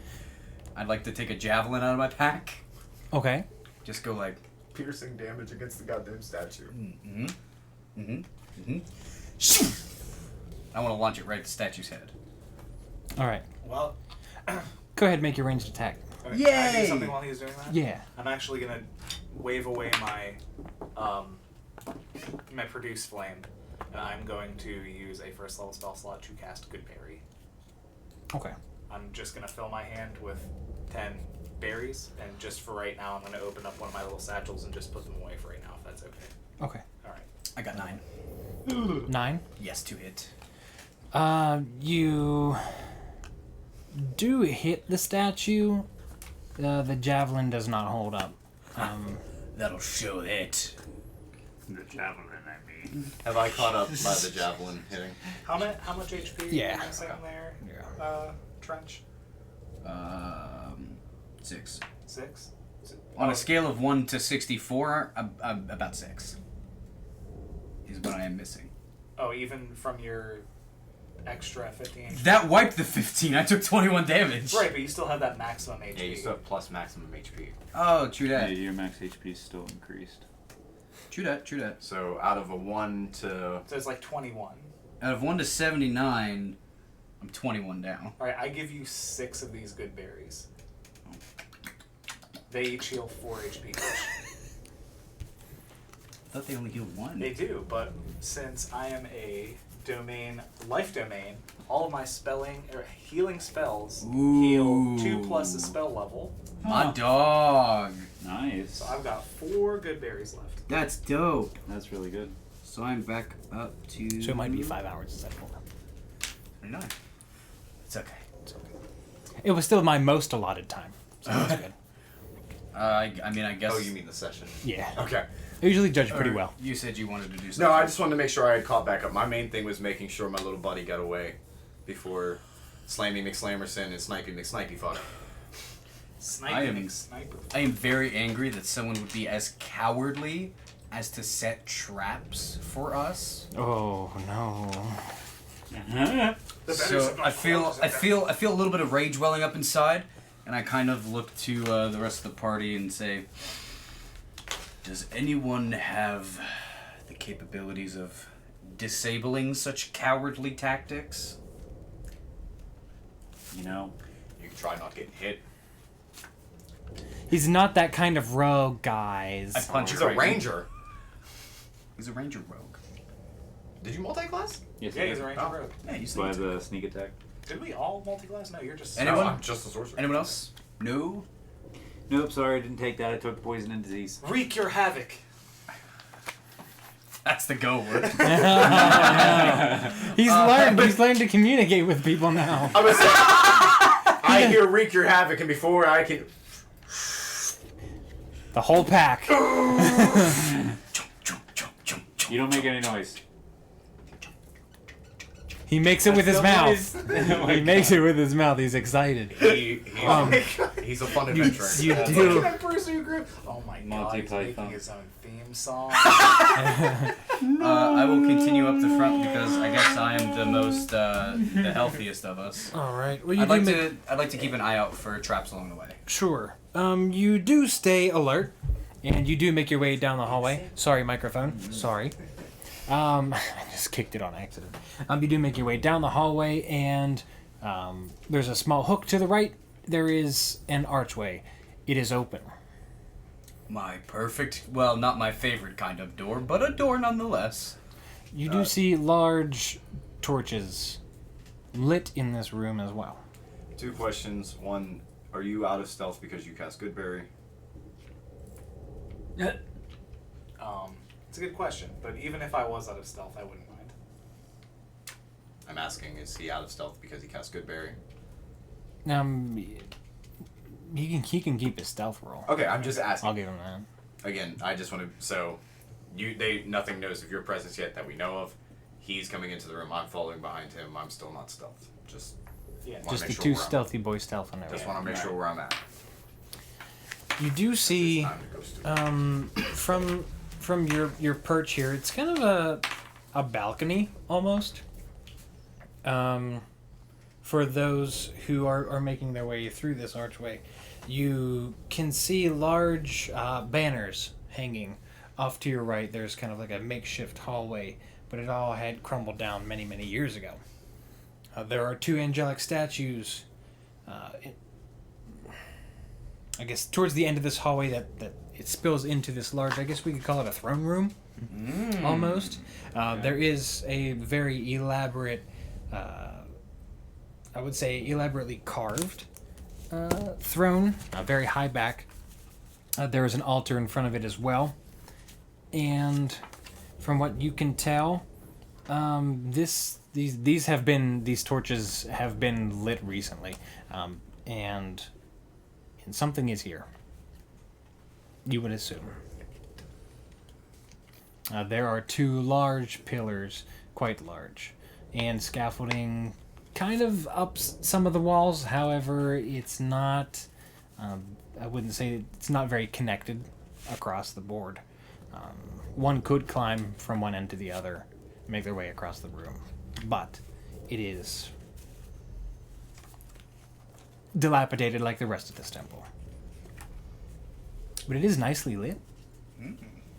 I'd like to take a javelin out of my pack. Okay. Just go like... Piercing damage against the goddamn statue. I want to launch it right at the statue's head. All right. Well, Go ahead and make your ranged attack. okay, can I do something while he's doing that? Yeah. I'm actually gonna wave away my my produce flame, and I'm going to use a first level spell slot to cast Good Berry. Okay. I'm just gonna fill my hand with 10 berries, and just for right now, I'm gonna open up one of my little satchels and just put them away for right now, if that's okay. Okay. All right. I got 9. 9. Yes, 2 hit. You do hit the statue. The javelin does not hold up. That'll show it. The javelin, I mean. Have I caught up by the javelin hitting? How much HP? Yeah. Am I saying there? Yeah. Trench. 6. 6. On a scale of 1 to 64, about 6 is what I am missing. Oh, even from your extra 15. That wiped the 15. I took 21 damage. Right, but you still have that maximum HP. Yeah, you still have plus maximum HP. Oh, true Yeah, that. your max HP is still increased. True that. True that. So out of a 1 to... So it's like 21. Out of 1 to 79, I'm 21 down. Alright, I give you 6 of these good berries. They each heal 4 HP each. I thought they only healed 1. They do, but since I am a life domain, all of my healing spells heal 2 plus the spell level. My dog. Nice. So I've got 4 good berries left. That's dope. That's really good. So I'm back up to... So it might be 5 hours instead of 4. 29. It's okay. It was still my most allotted time. So that's good. I mean, I guess... Oh, you mean the session? Yeah. Okay. I usually judge pretty Or well. You said you wanted to do something. No, I just wanted to make sure I had caught back up. My main thing was making sure my little buddy got away before Slammy McSlamerson and Snipey McSnipey fought. Sniper. I am very angry that someone would be as cowardly as to set traps for us. Oh no. So I feel a little bit of rage welling up inside, and I kind of look to the rest of the party and say, does anyone have the capabilities of disabling such cowardly tactics? You know, You can try not getting hit. He's not that kind of rogue, guys. I punch He's it a right- ranger. He's a ranger rogue. Did you multi-class? yes, Yeah, I he's did. a ranger rogue. Yeah, you So I have sneaked. the sneak attack. Did we all multi-class? No, you're just... Anyone? No, I'm just a sorcerer. Anyone else? No? Nope, sorry, I didn't take that. I took poison and disease. Wreak your havoc. That's the go word. He's learned. He's learned to communicate with people now. I was I hear wreak your havoc, and before I can... The whole pack. You don't make any noise. He makes it with his mouth. Oh my He makes it with his mouth. He's excited. He's a fun adventurer. You Look do. at that person who grew... Oh my god, he's Multi-Python. making his own theme song. I will continue up the front because I guess I am the most the healthiest of us. All right. Well, you I'd do like to keep an eye out for traps along the way. Sure. You do stay alert, and you do make your way down the hallway. Sorry, microphone. Sorry. I just kicked it on accident. You do make your way down the hallway, and there's a small hook to the right. There is an archway. It is open. My perfect, well, not my favorite kind of door, but a door nonetheless. You do see large torches lit in this room as well. 2 questions. 1, are you out of stealth because you cast Goodberry? It's a good question, but even if I was out of stealth, I wouldn't mind. I'm asking, is he out of stealth because he cast Goodberry? He can keep his stealth roll. Okay, I'm just asking. I'll give him that. Again, I just want to. So, nothing knows of your presence yet that we know of. He's coming into the room. I'm following behind him. I'm still not stealth. Just Yeah. wanna Just make the sure two where I'm- stealthy boy stealth on Just everything. want to make sure where I'm at. You do see, Time to go stupid. from your perch here, it's kind of a balcony almost. For those who are making their way through this archway, you can see large banners hanging off to your right. There's kind of like a makeshift hallway, but it all had crumbled down many, many years ago. There are two angelic statues, I guess, towards the end of this hallway that it spills into this large, I guess we could call it a throne room, almost. There is a very elaborate, I would say elaborately carved throne, very high back. There is an altar in front of it as well. And from what you can tell, these torches have been lit recently, and something is here. You would assume. There are two large pillars, quite large, and scaffolding kind of up some of the walls. However, it's not. I wouldn't say it's not very connected across the board. One could climb from one end to the other, make their way across the room, but it is dilapidated like the rest of this temple. But it is nicely lit.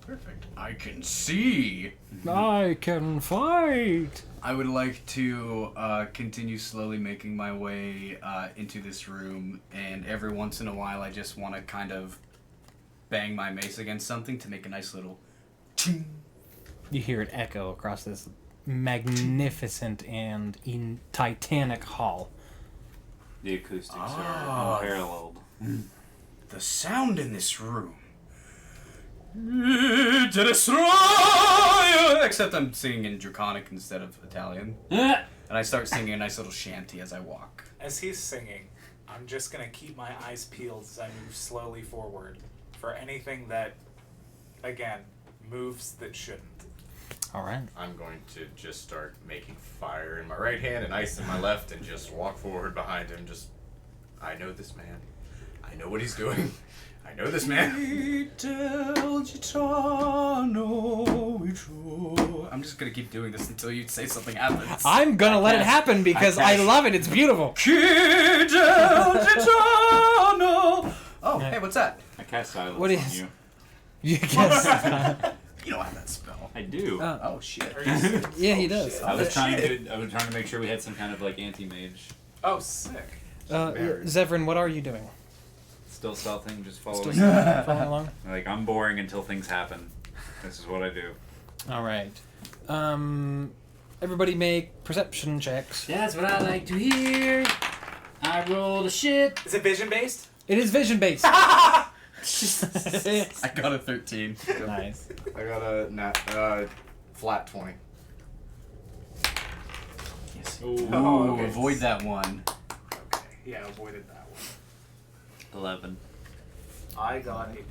Perfect. I can see. I can fight. I would like to continue slowly making my way into this room, and every once in a while I just want to kind of bang my mace against something to make a nice little ching. You hear it echo across this magnificent and titanic hall. The acoustics are unparalleled. The sound in this room. Except I'm singing in Draconic instead of Italian. And I start singing a nice little shanty as I walk. As he's singing, I'm just gonna keep my eyes peeled as I move slowly forward for anything that, again, moves that shouldn't. All right. I'm going to just start making fire in my right hand and ice in my left and just walk forward behind him. I know this man. I know what he's doing. I know this man. I'm just gonna keep doing this until you say something happens. I'm gonna let it happen because I love it. It's beautiful. Oh, hey, what's that? I cast silence What on is- you. You guess. You don't have that spell. I do. Oh shit. Are you serious? Yeah, he Oh, does. shit. I was trying to make sure we had some kind of like anti-mage. Oh, sick. Zevran, what are you doing? Still stealthing, just following. Following along? Like, I'm boring until things happen. This is what I do. All right. Everybody make perception checks. That's what I like to hear. I roll the shit. Is it vision based? It is vision based. I got a 13. Nice. I got a flat 20. Yes. Ooh. Oh, okay. Avoid that one. Okay. Yeah, avoided that one. 11. I got a 12.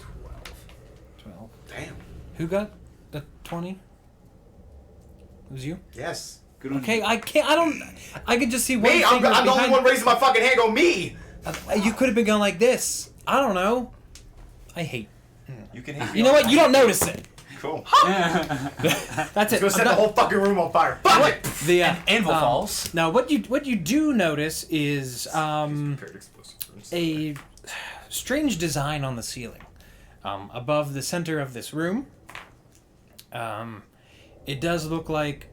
12. Damn. Who got the 20? It was you? Yes. Good on Okay, you. I could just see one Me? I'm finger the only behind- one raising my fucking hand. Go me. You could have been going like this. I don't know. I hate. You can hit me. You know what? You don't notice it. Cool. That's it. Go set the whole fucking room on fire. Fuck it. The Anvil falls. Now, what you do notice is Prepared explosives. a strange design on the ceiling, above the center of this room. It does look like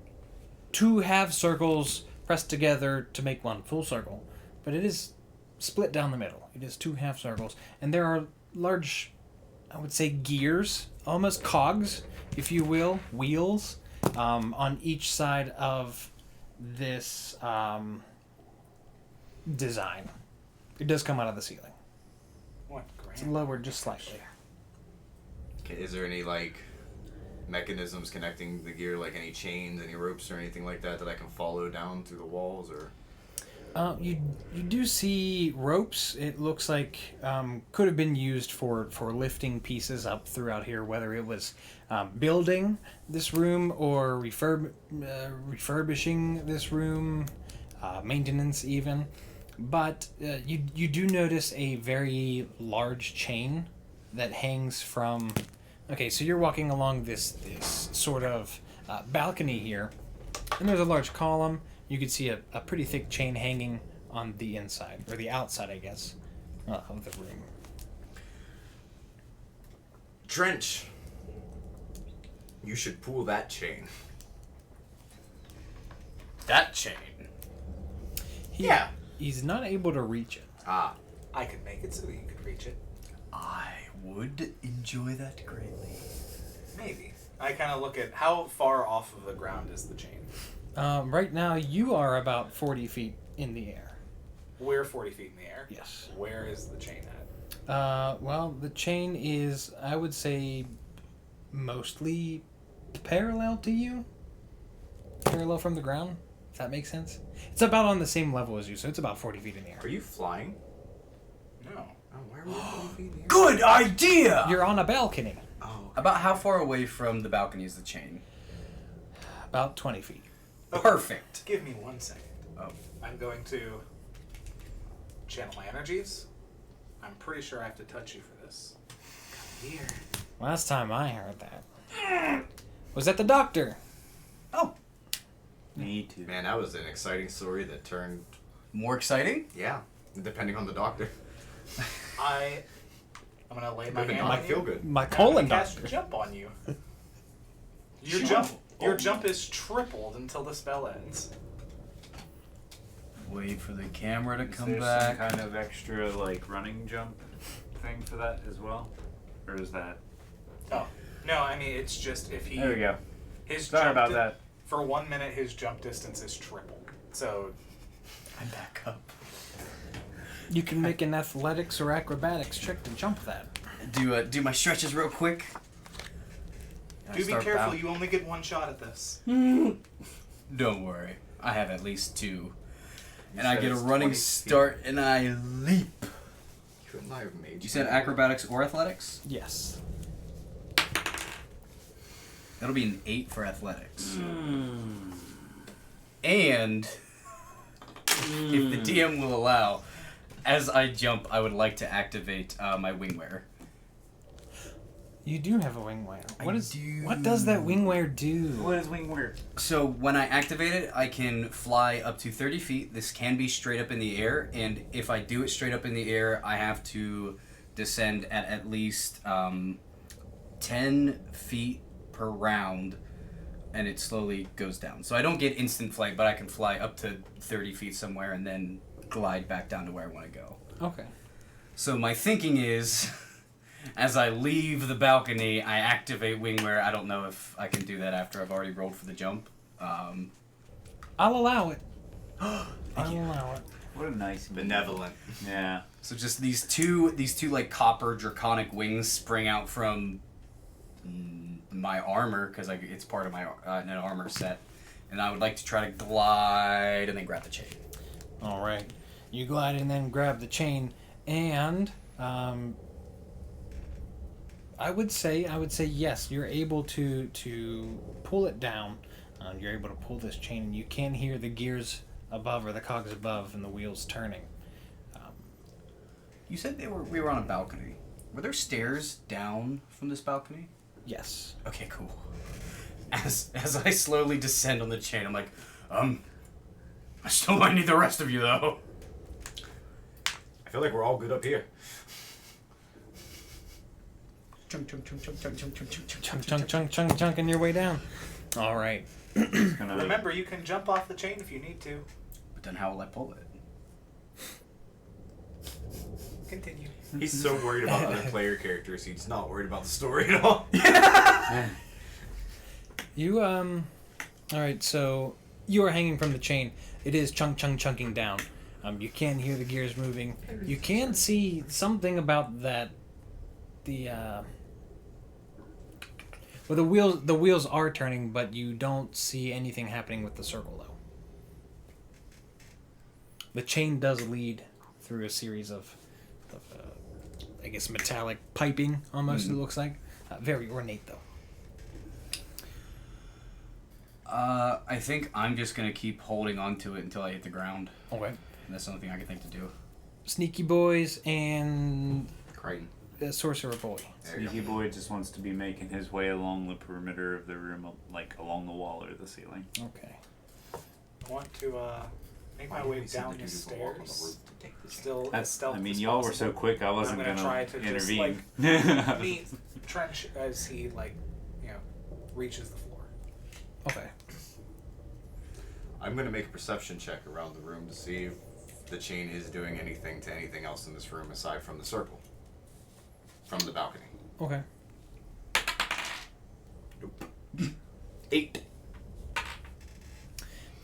two half circles pressed together to make one full circle, but it is split down the middle. It is two half circles, and there are large, I would say, gears, almost cogs, if you will, wheels, on each side of this design. It does come out of the ceiling. What? It's Grand. lowered just slightly. Okay, is there any like mechanisms connecting the gear, like any chains, any ropes, or anything like that I can follow down through the walls, or? You do see ropes. It looks like could have been used for lifting pieces up throughout here, whether it was building this room or refurbishing this room, maintenance even. But you do notice a very large chain that hangs from... Okay, so you're walking along this sort of balcony here, and there's a large column. You can see a pretty thick chain hanging on the inside, or the outside, I guess, of the room. Drench, you should pull that chain. That chain. Yeah. He's not able to reach it. Ah. I could make it so you could reach it. I would enjoy that greatly. Maybe. I kind of look at how far off of the ground is the chain. Right now, you are about 40 feet in the air. We're 40 feet in the air. Yes. Where is the chain at? Well, the chain is, I would say, mostly parallel to you. Parallel from the ground, if that makes sense. It's about on the same level as you, so it's about 40 feet in the air. Are you flying? No. Oh, why are we 40 feet in the air? Good idea! You're on a balcony. Oh. About how far away from the balcony is the chain? About 20 feet. Perfect. Give me 1 second. Oh. I'm going to channel my energies. I'm pretty sure I have to touch you for this. Come here. Last time I heard that was at the doctor. Oh. Me too. Man, that was an exciting story that turned... More exciting? Yeah, depending on the doctor. I'm gonna lay my It hand might on feel you. good. My I'm colon gonna cast doctor. jump on you. Your Jump. jump is tripled until the spell ends. Wait for the camera to Is come there back. some kind of extra like running jump thing for that as well, or is that? Oh no, I mean it's just if he There we go. his Sorry jump about that. for 1 minute his jump distance is tripled. So I'm back up. You can make an athletics or acrobatics check to jump that. Do my stretches real quick. do be careful. You only get one shot at this. Don't worry. I have at least 2. And I said get a it's running 20 feet. start and I leap. Couldn't I have made You said acrobatics or athletics? Yes. That'll be an 8 for athletics. And if the DM will allow, as I jump, I would like to activate my wing wear. You do have a wing wear. I do. What does that wing wear do? What is wing wear? So when I activate it, I can fly up to 30 feet. This can be straight up in the air, and if I do it straight up in the air, I have to descend at least 10 feet per round, and it slowly goes down. So I don't get instant flight, but I can fly up to 30 feet somewhere and then glide back down to where I want to go. Okay. So my thinking is, as I leave the balcony, I activate wing wear. I don't know if I can do that after I've already rolled for the jump. I'll allow it. I'll allow it. What a nice benevolent. Yeah. So just these two like copper draconic wings spring out from my armor, because it's part of my an armor set, and I would like to try to glide and then grab the chain. All right. You glide and then grab the chain, and I would say yes. You're able to pull it down. You're able to pull this chain, and you can hear the gears above, or the cogs above, and the wheels turning. You said we were on a balcony. Were there stairs down from this balcony? Yes. Okay, cool. As I slowly descend on the chain, I'm like, I still might need the rest of you though. I feel like we're all good up here. Chunk, chunk, chunk, chunk, chunk, chunk, chunk, chunk, Chunking your way down. All right. Gonna, Remember, you can jump off the chain if you need to. But then how will I pull it? Continue. He's so worried about other player characters, he's not worried about the story at all. You all right, so you are hanging from the chain. It is chunking down. You can hear the gears moving. You can see something about that the Well, the wheels are turning, but you don't see anything happening with the circle though. The chain does lead through a series of I guess metallic piping almost. It looks like very ornate though. I think I'm just gonna keep holding on to it until I hit the ground. Okay. And that's the only thing I can think to do. Sneaky boys and Crichton. sorcerer boy. There you Sneaky go. boy just wants to be making his way along the perimeter of the room, like along the wall or the ceiling. Okay. I want to make my way down the stairs. Still as That's, stealth I mean, as y'all were possible. so quick. I wasn't I'm gonna try to just, intervene. meet Trench as he reaches the floor. Okay. I'm going to make a perception check around the room to see if the chain is doing anything to anything else in this room aside from the circle. From the balcony. Okay. 8.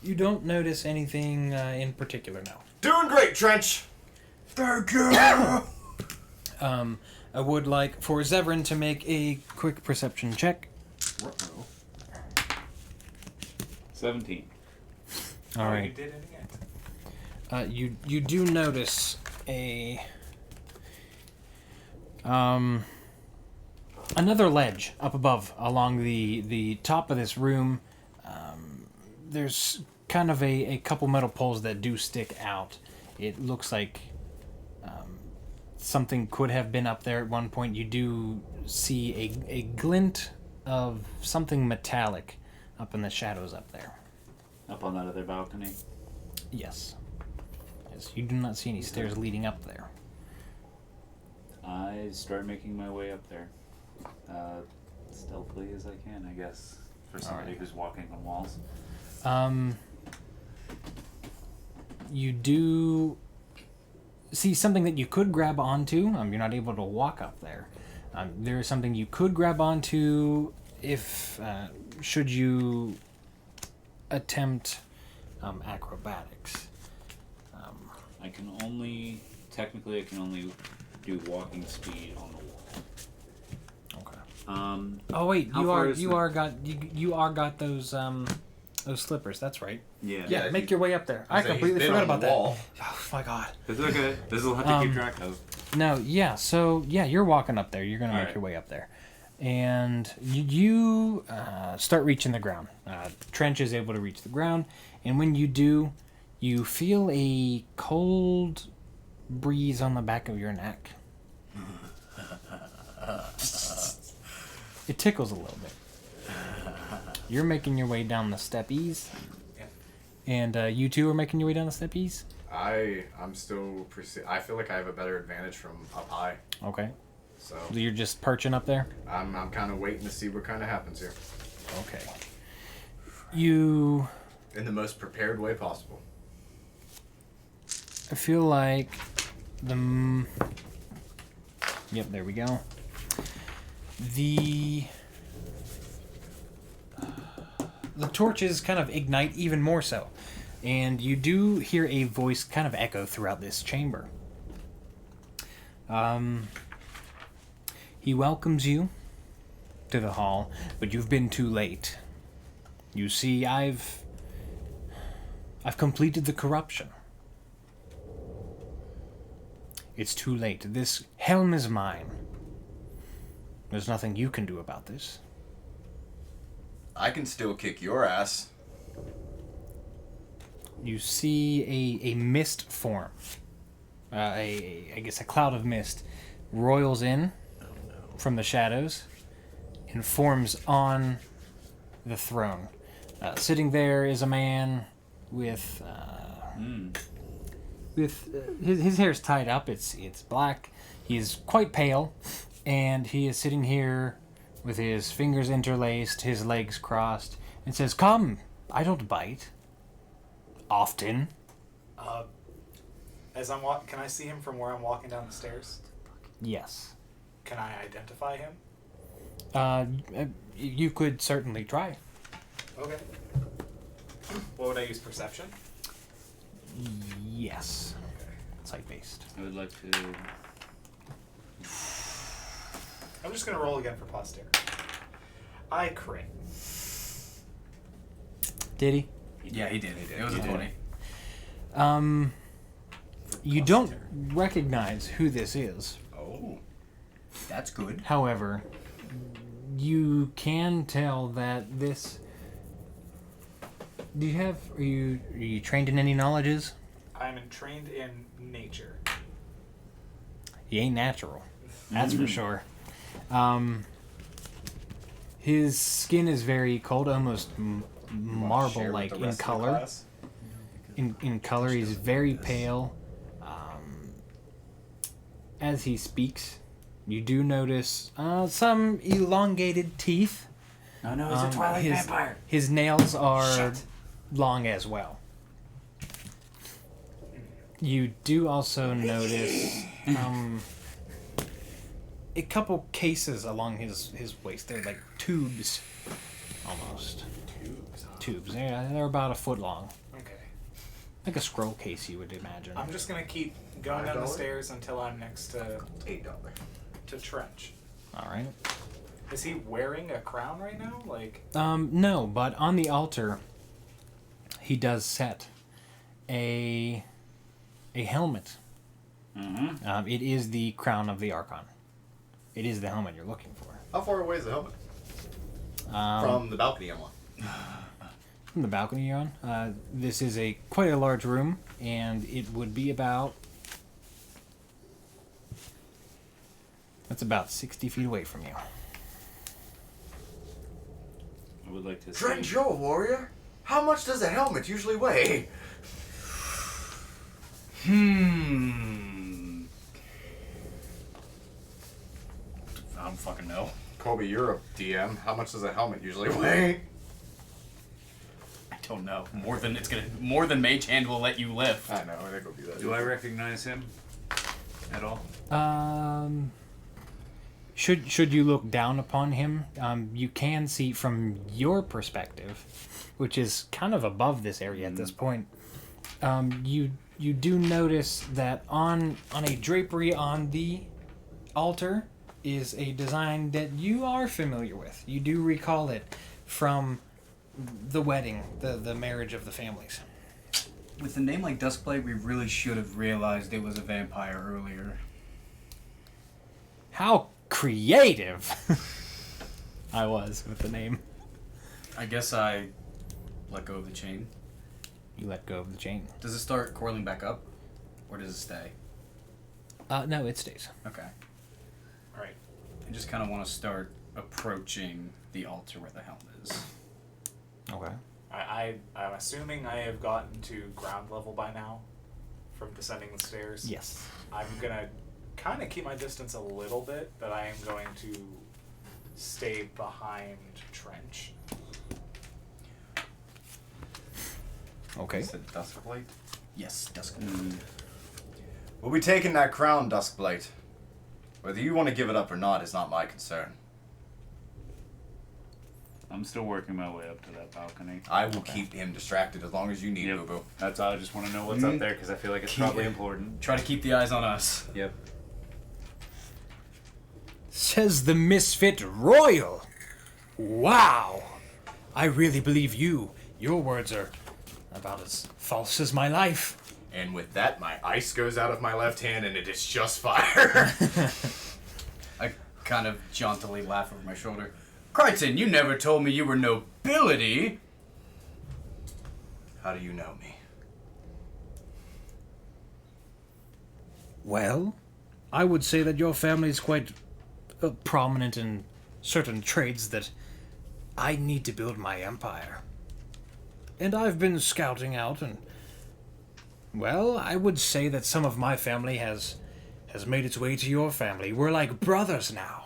You don't notice anything in particular now. Doing great, Trench! Thank you! I would like for Zevran to make a quick perception check. 17. All You right. did it again. You do notice a another ledge up above along the top of this room. There's kind of a couple metal poles that do stick out. It looks like something could have been up there at one point. You do see a glint of something metallic up in the shadows up there. Up on that other balcony. Yes. Yes, you do not see any stairs leading up there. I start making my way up there. Stealthily as I can, I guess. For somebody Alright. who's walking on walls. You do see something that you could grab onto. You're not able to walk up there. There is something you could grab onto if, should you attempt acrobatics. Technically I can only do walking speed on the wall. Okay. Oh wait, how you far are is you the- are got you are got those slippers. That's right. Yeah. Yeah, make your way up there. I So he's completely been forgot on the about that. wall. Oh my god. It's okay. This will have to keep track of. No, yeah. So yeah, you're walking up there. You're gonna make Alright. your way up there, and you start reaching the ground. Trench is able to reach the ground, and when you do, you feel a cold breeze on the back of your neck. It tickles a little bit. You're making your way down the steppies, and you two are making your way down the steppies. I'm still I feel like I have a better advantage from up high. Okay, So so you're just perching up there. I'm kind of waiting to see what kind of happens here. Okay. You In the most prepared way possible. I feel like Yep, there we go. The torches kind of ignite even more so. And you do hear a voice kind of echo throughout this chamber. He welcomes you to the hall, but you've been too late. You see, I've completed the corruption. It's too late. This helm is mine. There's nothing you can do about this. I can still kick your ass. You see a mist form. I guess a cloud of mist roils in from the shadows and forms on the throne. Sitting there is a man with his hair's tied up. It's black. He's quite pale, and he is sitting here with his fingers interlaced, his legs crossed, and says, "Come, I don't bite. Often." As I'm can I see him from where I'm walking down the stairs? Yes. Can I identify him? You could certainly try. Okay. What would I use? Perception? Yes. Okay. Sight-based. I would like to. I'm just gonna roll again for posterity. I crit. Did he? Yeah, he did. It was a 20. You don't recognize who this is. Oh, that's good. However, you can tell that this. Are you trained in any knowledges? I'm trained in nature. He ain't natural. That's for sure. His skin is very cold, almost marble-like in color. In color, he's very pale. As he speaks, you do notice some elongated teeth. Oh no, he's a Twilight vampire. His nails are long as well. You do also notice a couple cases along his waist. They're like tubes, almost. Tubes. Yeah, they're about a foot long. Okay. Like a scroll case, you would imagine. I'm just gonna keep going down the stairs until I'm next to $8. Trench. All right. Is he wearing a crown right now? Like. No, but on the altar, he does set a helmet. Mm-hmm. It is the crown of the Archon. It is the helmet you're looking for. How far away is the helmet? From the balcony I'm on. From the balcony you're on. This is quite a large room, and it would be about. That's about 60 feet away from you. I would like to Trench, see. you're a warrior. How much does a helmet usually weigh? I don't fucking know. Kobe, you're a DM. How much does a helmet usually weigh? I don't know. More than Mage Hand will let you lift. I know. I think it'll be that. Do I recognize him at all? Should you look down upon him, you can see from your perspective, which is kind of above this area at this point. You do notice that on a drapery on the altar is a design that you are familiar with. You do recall it from the wedding, the marriage of the families. With a name like Duskblade, we really should have realized it was a vampire earlier. How creative I was with the name. I guess I let go of the chain. You let go of the chain. Does it start coiling back up? Or does it stay? No, it stays. Okay. Alright. I just kind of want to start approaching the altar where the helmet is. Okay. I'm assuming I have gotten to ground level by now from descending the stairs. Yes. I'm gonna kind of keep my distance a little bit, but I am going to stay behind Trench. Okay. Is it Duskblade? Yes, Duskblade. We'll be taking that crown, Duskblade. Whether you want to give it up or not is not my concern. I'm still working my way up to that balcony. I will keep him distracted as long as you need, Yep. Boo-Boo. That's all. I just want to know what's up there because I feel like it's probably important. Try to keep the eyes on us. Yep. Says the Misfit Royal. Wow. I really believe you. Your words are about as false as my life. And with that, my ice goes out of my left hand and it is just fire. I kind of jauntily laugh over my shoulder. Crichton, you never told me you were nobility. How do you know me? Well, I would say that your family is quite prominent in certain trades that I need to build my empire. And I've been scouting out and, well, I would say that some of my family has made its way to your family. We're like brothers now.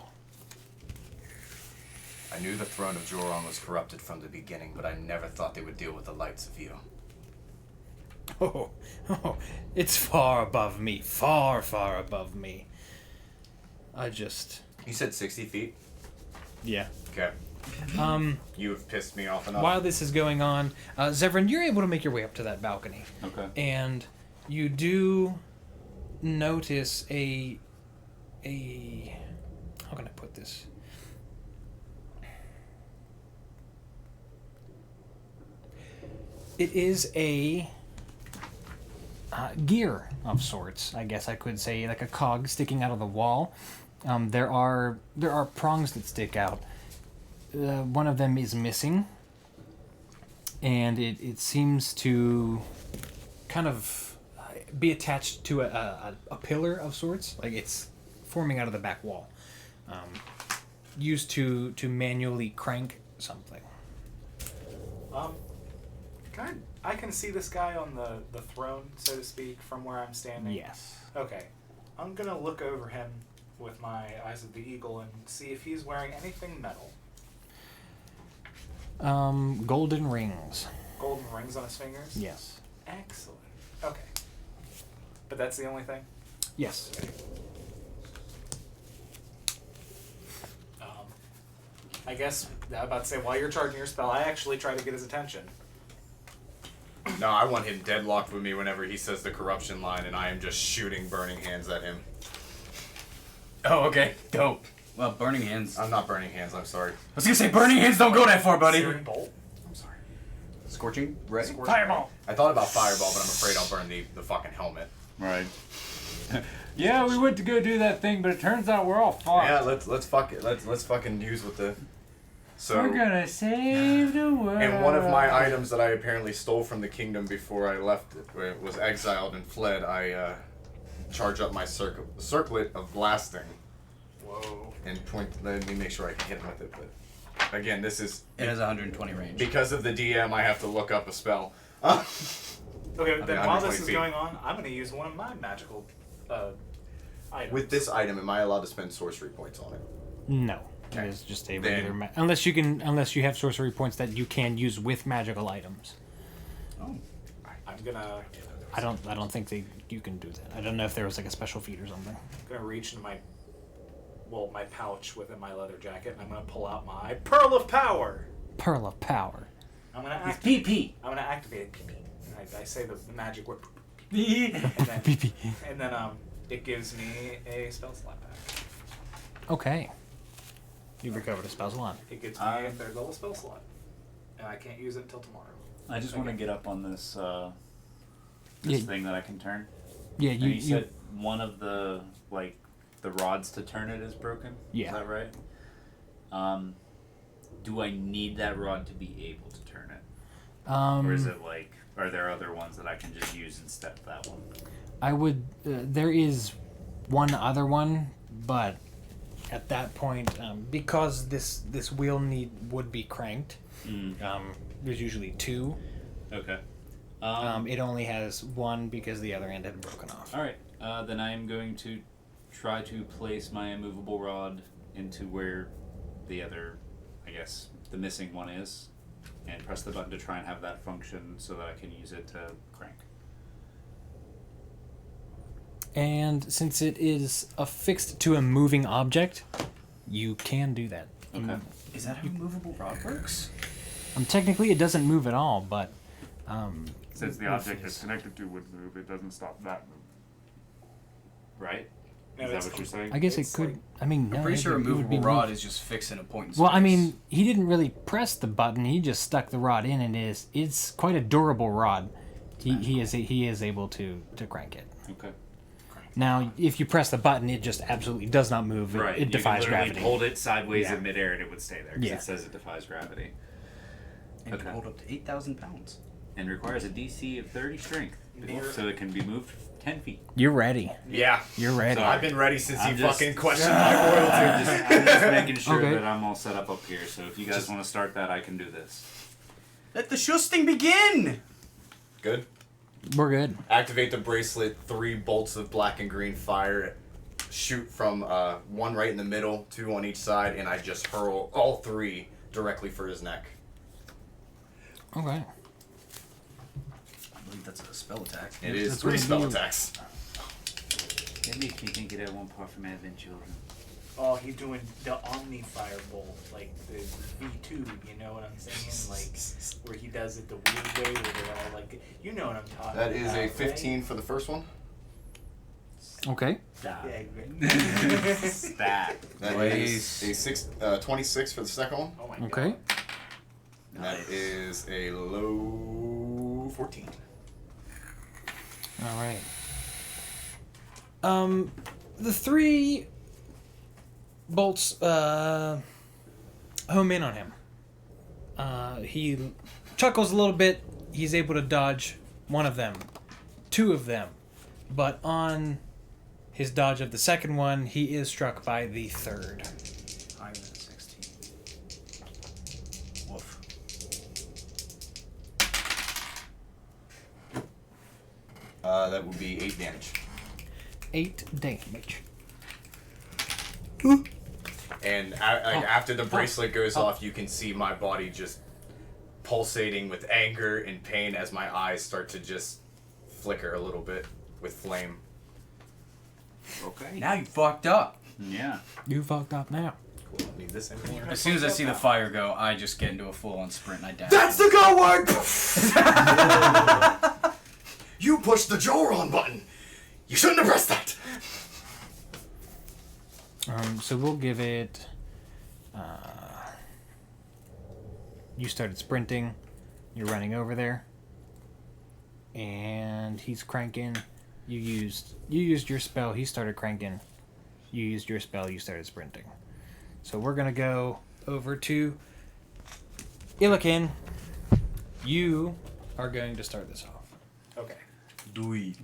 I knew the throne of Joron was corrupted from the beginning, but I never thought they would deal with the likes of you. Oh, it's far above me. Far, far above me. You said 60 feet? Yeah. Okay. You have pissed me off enough. While this is going on, Zevran, you're able to make your way up to that balcony. Okay. And you do notice a how can I put this? It is a gear of sorts, I guess I could say, like a cog sticking out of the wall. There are prongs that stick out. One of them is missing, and it seems to kind of be attached to a pillar of sorts, like it's forming out of the back wall, used to manually crank something. I can see this guy on the throne, so to speak, from where I'm standing. Yes. Okay. I'm gonna look over him with my eyes of the eagle and see if he's wearing anything metal. Golden rings. Golden rings on his fingers? Yes. Excellent. Okay. But that's the only thing? Yes. I guess, I was about to say, while you're charging your spell, I actually try to get his attention. No, I want him deadlocked with me whenever he says the corruption line, and I am just shooting burning hands at him. Oh, okay. Dope. Well, burning hands. I'm not burning hands, I'm sorry. I was gonna say burning hands don't go that far, buddy. Searing bolt? I'm sorry. Scorching ray. Fireball. I thought about fireball, but I'm afraid I'll burn the fucking helmet. Right. Yeah, we went to go do that thing, but it turns out we're all fucked. Yeah, let's fucking use with the. So. We're gonna save the world. And one of my items that I apparently stole from the kingdom before I left, was exiled and fled. I charge up my circlet of blasting. Whoa. And point. Let me make sure I can hit him with it. But again, this is It has 120 range. because of the DM. I have to look up a spell. Okay, then while 120 this is feet. going on, I'm going to use one of my magical items. With this item, am I allowed to spend sorcery points on it? No. Okay. It is just a Then- regular unless you have sorcery points that you can use with magical items. Oh. I'm going to I don't think you can do that. I don't know if there was like a special feat or something. reach into my pouch within my leather jacket, and I'm going to pull out my Pearl of Power. Pearl of Power. I'm going to It's activate PP. I'm going to activate it. And I say the magic word. PP. And then it gives me a spell slot back. Okay. You've recovered a spell slot. It gives me a third level spell slot. And I can't use it until tomorrow. I just want to get up on this Yeah. thing that I can turn. Yeah, And you you said one of the the rods to turn it is broken. Yeah. Is that right? Do I need that rod to be able to turn it, or is it are there other ones that I can just use instead of that one? I would. There is one other one, but at that point, because this wheel would be cranked, there's usually two. Okay. It only has one because the other end had broken off. All right. Then I am going to try to place my immovable rod into where the other, I guess, the missing one is, and press the button to try and have that function so that I can use it to crank. And since it is affixed to a moving object, you can do that. Okay. Is that how movable rod works? Technically, it doesn't move at all, but Since the object it's connected to would move, it doesn't stop that movement. Right? No, Is that it's what you're saying? I guess it It's could. like- I mean, no, I'm pretty it sure a would- it would movable be rod moved. is just fixing a point in space. Well, I mean, he didn't really press the button. He just stuck the rod in, and it's quite a durable rod. He is able to crank it. Okay. Now, if you press the button, it just absolutely does not move. It, Right. it defies you can literally gravity. hold it sideways Yeah. in midair and it would stay there because Yeah. it says it defies gravity and okay. can hold up to 8,000 pounds. and requires a DC of 30 strength, so it can be moved 10 feet. You're ready. Yeah. You're ready. Sorry. I've been ready since I'm you just- fucking questioned my royalty. I'm just making sure Okay. that I'm all set up here. So if you guys want to start that, I can do this. Let the shusting begin! Good. We're good. Activate the bracelet. 3 bolts of black and green fire. Shoot from one right in the middle, 2 on each side, and I just hurl all 3 directly for his neck. Okay. I believe that's a spell attack. It is That's 3 what spell it is. attacks. That makes me think of that one part from Advent Children. Oh, he's doing the Omni Firebolt, like the V2, you know what I'm saying? Like, where he does it the weird way, where they're all like, you know what I'm talking about. That is a right? 15 for the first one. Okay. Stop. Yeah, great. Stat. That Nice. is a 26 for the second one. Oh my Okay. god. And that is a low 14. All right. The 3 bolts home in on him. He chuckles a little bit. He's able to dodge one of them, 2 of them, but on his dodge of the second one, he is struck by the 3rd. Higher than 16. Woof. That would be 8 damage. 8 damage. And after the bracelet goes off, you can see my body just pulsating with anger and pain as my eyes start to just flicker a little bit with flame. Okay. Now you fucked up. Yeah. You fucked up now. Cool, don't need this anymore. As soon as I see the fire go, I just get into a full-on sprint and I dash. That's the go word! You pushed the Joron button! You shouldn't have pressed that! So we'll give it. You started sprinting. You're running over there, and he's cranking. You used your spell. He started cranking. You used your spell. You started sprinting. So we're gonna go over to Illikin. You are going to start this off. Okay. Do it.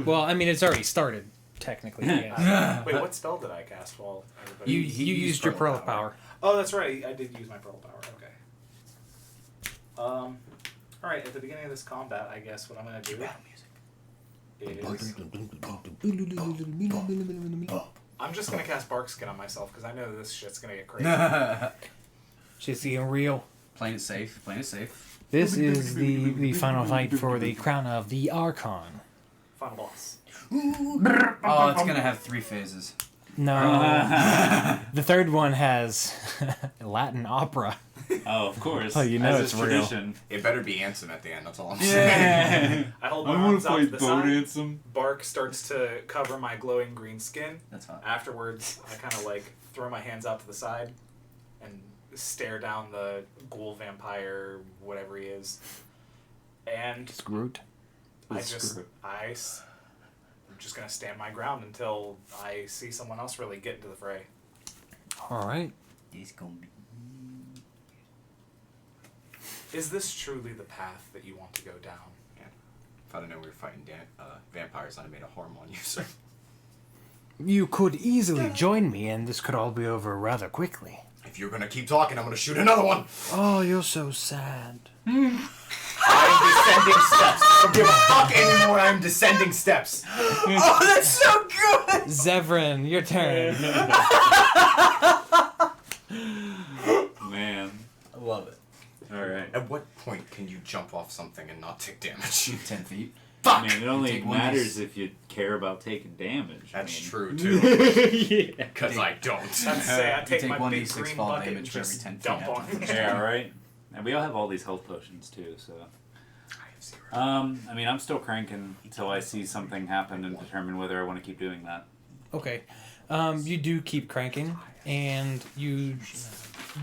Well, I mean, it's already started technically. Yeah. Wait, what spell did I cast while everybody... you he used used your Pearl pearl of power. Oh, that's right. I did use my Pearl Power. Okay. Alright, at the beginning of this combat, I guess what I'm going to do is... I'm just going to cast Bark Skin on myself because I know this shit's going to get crazy. She's getting real. Playing it safe. Playing it safe. This is the final fight for the crown of the Archon. Final boss. Oh, it's gonna have 3 phases. No. The third one has Latin opera. Oh, of course. Oh, you know As it's is real. tradition. It better be Ansem at the end, that's all I'm saying. I hold my I want arms to out play to the boat side. handsome. Bark starts to cover my glowing green skin. That's hot. Afterwards, I kind of like throw my hands out to the side and stare down the ghoul vampire, whatever he is. And Groot. I'm just gonna stand my ground until I see someone else really get into the fray. All right. It's gonna be. Is this truly the path that you want to go down? If I didn't know we were fighting vampires, I'd have made a hormone user. You could easily join me, and this could all be over rather quickly. If you're gonna keep talking, I'm gonna shoot another one! Oh, you're so sad. I'm descending steps. I don't give a fuck anymore, I'm descending steps. Oh, that's so good! Zevran, your turn. Man. I love it. Alright. At what point can you jump off something and not take damage? 10 feet. I mean, it only Take one matters d- if you care about taking damage. That's I mean, true, too. Yeah. Because I don't. I'd say I take take my big 1d6 green fall bucket and damage for every just 10 feet dump after on him. Yeah, right? And we all have all these health potions, too, so... I mean, I'm still cranking until I see something happen and determine whether I want to keep doing that. Okay. You do keep cranking, and you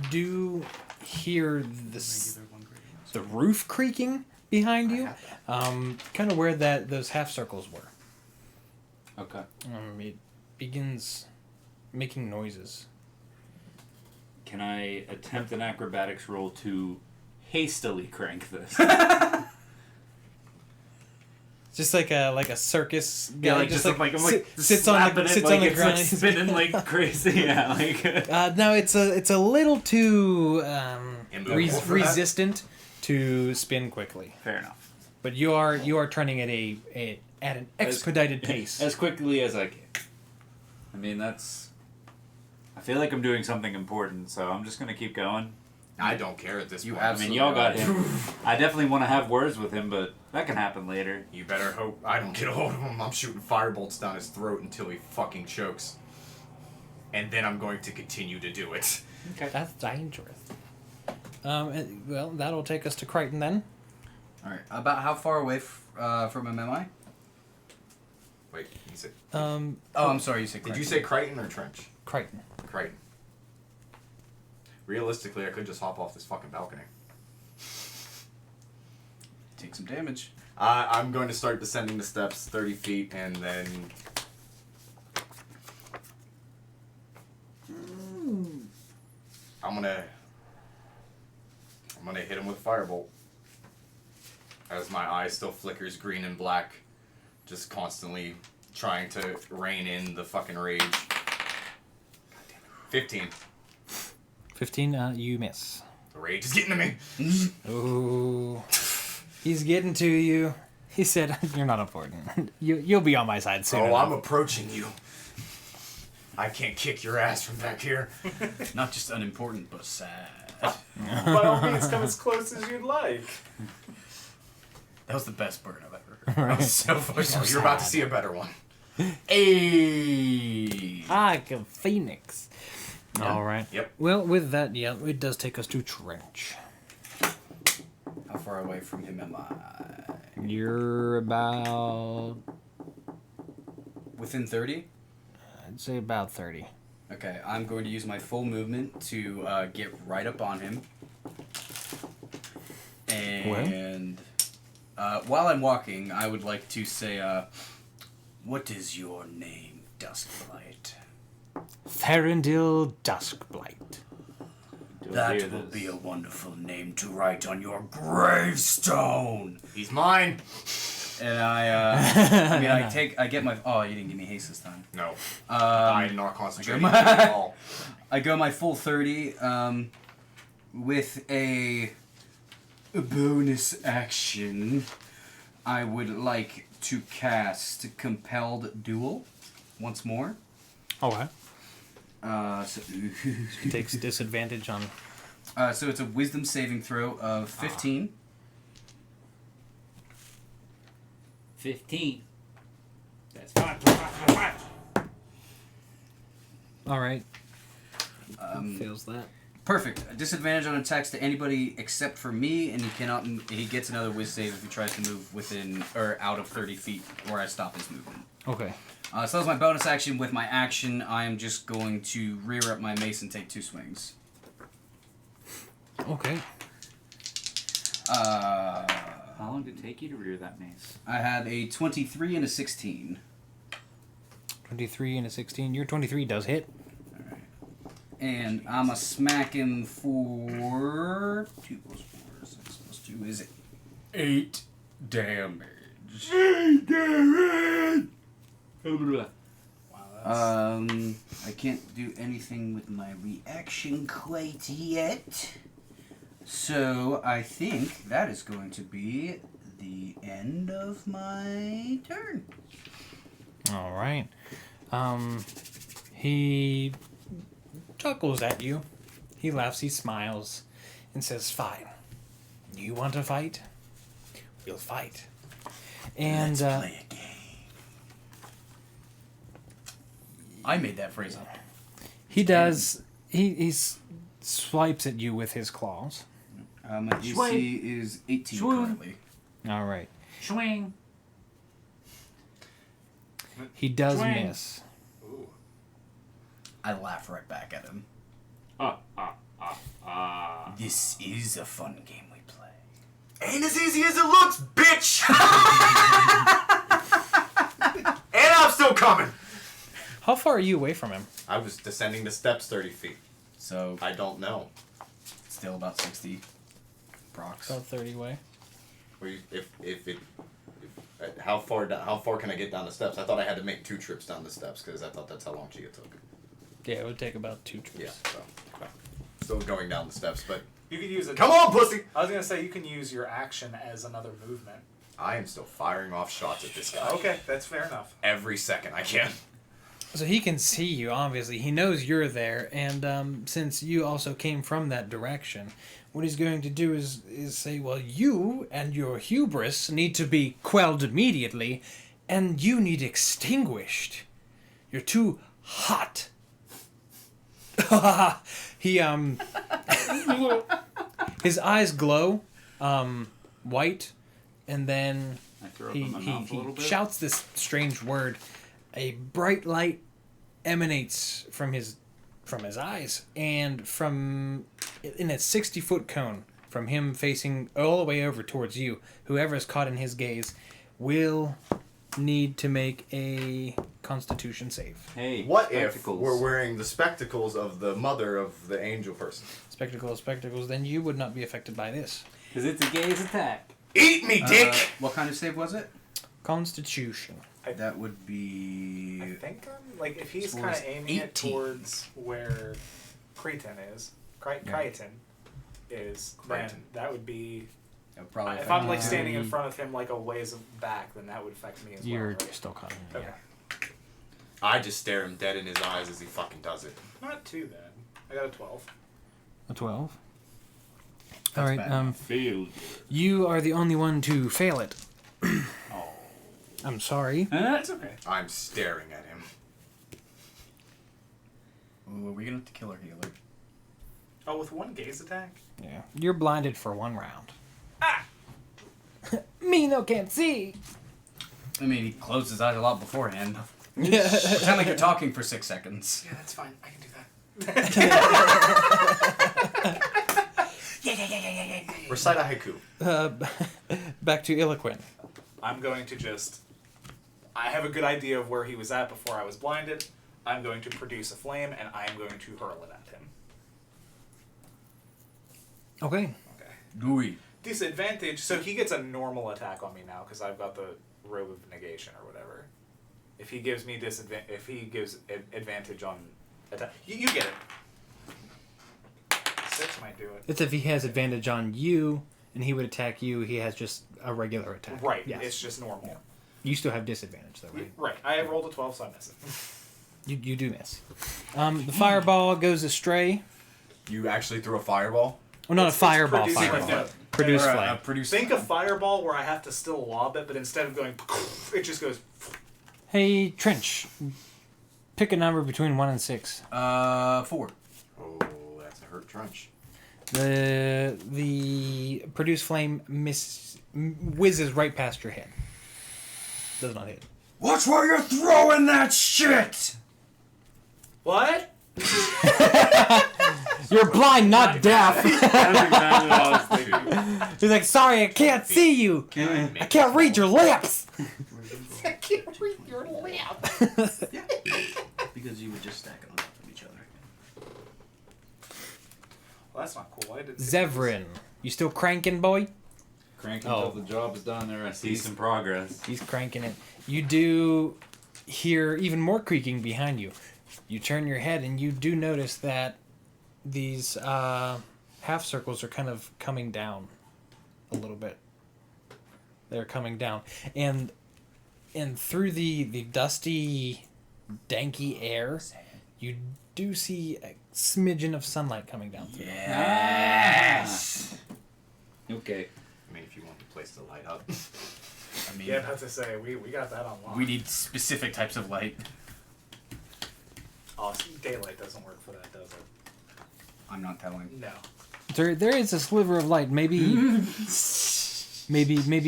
do hear the roof creaking behind you, kind of where those half circles were. Okay. It begins making noises. Can I attempt an acrobatics roll to hastily crank this? Just like a circus guy, Yeah, like just I'm like sits on slapping the it sits like on the it's ground. like spinning like crazy. Yeah, like. No, it's a little too Immovable for that? resistant to spin quickly. Fair enough. But you are turning at at an expedited pace. As quickly as I can. I mean, that's. I feel like I'm doing something important, so I'm just gonna keep going. I don't care at this You point. I mean, y'all got him. I definitely want to have words with him, but that can happen later. You better hope I don't get a hold of him. I'm shooting firebolts down his throat until he fucking chokes. And then I'm going to continue to do it. Okay. That's dangerous. Well, that'll take us to Crichton then. Alright, about how far away from him am I? Wait, you said... Oh, I'm sorry, you said Did you say Crichton or Trench? Crichton. Crichton. Realistically, I could just hop off this fucking balcony. take some damage. I'm going to start descending the steps 30 feet and then... I'm gonna hit him with a firebolt. As my eye still flickers green and black. Just constantly trying to rein in the fucking rage. 15. 15, you miss. The rage is getting to me. Ooh. He's getting to you. He said, you're not important. You'll be on my side soon. Oh, I'm approaching you. I can't kick your ass from back here. Not just unimportant, but sad. By all means, come as close as you'd like. That was the best burn I've ever heard. That was so fucking Oh, you're about to see a better one. Hey! Like a phoenix. All right. Yep. Well, with that, yeah, it does take us to Trench. How far away from him am I? You're about, Within 30? I'd say about 30. Okay, I'm going to use my full movement to get right up on him. And while I'm walking, I would like to say, what is your name, Duskblight? Therendil Duskblight. That will be a wonderful name to write on your gravestone. He's mine. And I get my. Oh, you didn't give me haste this time. No. I'm not concentrating Okay. at all. I go my full 30 with a bonus action. I would like to cast Compelled Duel once more. Okay. So Takes disadvantage on. so it's a Wisdom saving throw of 15. 15. That's 5. All right. Fails that. Perfect. A disadvantage on attacks to anybody except for me, and he gets another Wiz save if he tries to move within or out of 30 feet where I stop his movement. Okay. So that was my bonus action. With my action, I am just going to rear up my mace and take 2 swings. Okay. How long did it take you to rear that mace? I had a 23 and a 16. 23 and a 16. Your 23 does hit. Alright. And I'm a smack him for 2 plus 4, 6 plus 2 is 8 damage. 8 damage! Wow, that's... I can't do anything with my reaction quite yet. So I think that is going to be the end of my turn. All right. He chuckles at you. He laughs, he smiles, and says, "Fine. You want to fight? We'll fight." And Let's play a game. I made that phrase up. he does. He swipes at you with his claws. My DC is 18 currently. All right. Swing. He does Swing. miss. Ooh. I laugh right back at him. This is a fun game we play. Ain't as easy as it looks, bitch! And I'm still coming! How far are you away from him? I was descending the steps 30 feet. So, I don't know. still about 60 procs. About 30 away. How far can I get down the steps? I thought I had to make 2 trips down the steps because I thought that's how long Gia took. Yeah, it would take about 2 trips. Yeah, so still going down the steps, but You could use it. come on, pussy! I was gonna say you can use your action as another movement. I am still firing off shots at this guy. Okay, that's fair enough. Every second I can. So he can see you, obviously. He knows you're there, and since you also came from that direction, what he's going to do is say, well, you and your hubris need to be quelled immediately, and you need extinguished. You're too hot. He, his eyes glow, white, and then I throw up in my mouth a little bit. shouts this strange word. A bright light emanates from his eyes, and in a 60-foot cone from him facing all the way over towards you. Whoever is caught in his gaze will need to make a Constitution save. Hey, What spectacles. if we're wearing the spectacles of the mother of the angel person? Spectacles, then you would not be affected by this. Because it's a gaze attack. Eat me, dick! What kind of save was it? Constitution. That would be... I think like if he's So kind of it's aiming it 18. towards where Cretan is, Crichton is, then that would be. probably If I'm like Uh, standing in front of him like a ways back, then that would affect me as You're well. Right? still caught in Okay. yeah. I just stare him dead in his eyes as he fucking does it. Not too bad. I got a 12. A 12. That's All right. bad. Failure. You are the only one to fail it. Oh. I'm sorry. That's okay. I'm staring at him. Ooh, are we gonna have to kill our healer? Oh, with one gaze attack? Yeah. You're blinded for 1 round. Ah! Me no can't see. I mean, he closed his eyes a lot beforehand. Yeah. Pretend like you're talking for 6 seconds. Yeah, that's fine. I can do that. Recite a haiku. Back to Iloquin. I'm going to just. I have a good idea of where he was at before I was blinded. I'm going to produce a flame, and I am going to hurl it at him. Okay. Okay. Gooey. Disadvantage. So he gets a normal attack on me now because I've got the robe of negation or whatever. If he gives me if he gives advantage on attack, you get it. 6 might do it. It's if he has advantage on you and he would attack you, he has just a regular attack. Right. Yes. It's just normal. You still have disadvantage though, right? Right. I have rolled a 12, so I miss it. You do miss. The fireball goes astray. You actually threw a fireball? Well, not It's a fireball. producing Fireball. flame. Produce Or, flame. produce Think a fireball where I have to still lob it, but instead of going, it just goes. Hey, Trench. Pick a number between 1 and 6. 4. Oh, that's a hurt trench. The produce flame whizzes right past your head. Does not hit. Watch where you're throwing that shit! What? You're blind, not deaf. That's exactly what I was thinking. He's like, sorry, I can't see you. I can't read your lips. I can't read your lap. Because you would just stack it on top of each other. Well, that's not cool. I did. Zevrin, you still cranking, boy? Cranking Oh. until the job is done there. I see some progress. He's cranking it. You do hear even more creaking behind you. You turn your head and you do notice that these half circles are kind of coming down a little bit. They're coming down. And through the dusty, danky air, you do see a smidgen of sunlight coming down through. Yes! Okay. I mean, if you want the place to light up. I mean, Yeah, about to say we got that on lock. we need specific types of light. Oh, daylight doesn't work for that, does it? I'm not telling. No. There is a sliver of light. Maybe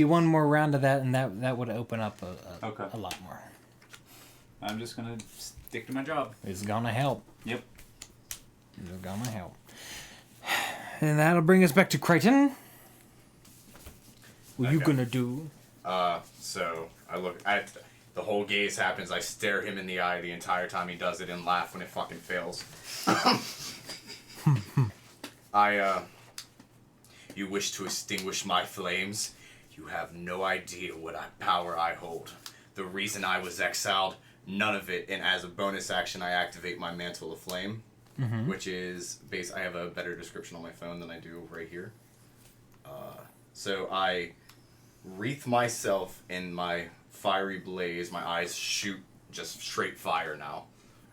one more round of that, and that would open up Okay. a lot more. I'm just gonna stick to my job. It's gonna help. Yep. It's gonna help. And that'll bring us back to Crichton. What you Okay. gonna do? So I look at the whole gaze happens. I stare him in the eye the entire time he does it and laugh when it fucking fails. You wish to extinguish my flames? You have no idea what power I hold. The reason I was exiled, none of it. And as a bonus action, I activate my Mantle of Flame, which is I have a better description on my phone than I do right here. So I wreath myself in my fiery blaze. My eyes shoot just straight fire now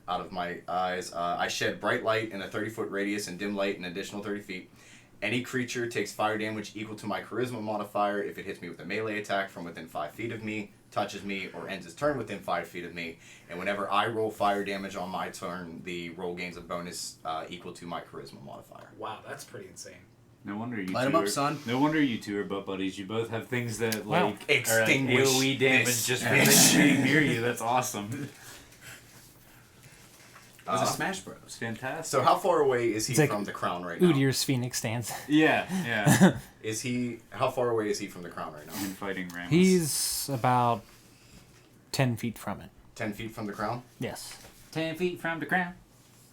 out of my eyes. I shed bright light in a 30-foot radius and dim light an additional 30 feet. Any creature takes fire damage equal to my charisma modifier if it hits me with a melee attack from within 5 feet of me, touches me, or ends its turn within 5 feet of me. And whenever I roll fire damage on my turn, the roll gains a bonus equal to my charisma modifier. Wow, that's pretty insane. No wonder you Light two 'em up, are, son. No wonder you two are butt buddies. You both have things that Wow. like Extinguish are like AOE damage this. just from being near you. That's awesome. It was a Smash Bros. Fantastic. So how far away is he It's like from the crown right now? Udyr's Phoenix stance. Yeah, yeah. Is he? How far away is he from the crown right now? In fighting Ramos. He's about 10 feet from it. 10 feet from the crown. Yes. 10 feet from the ground.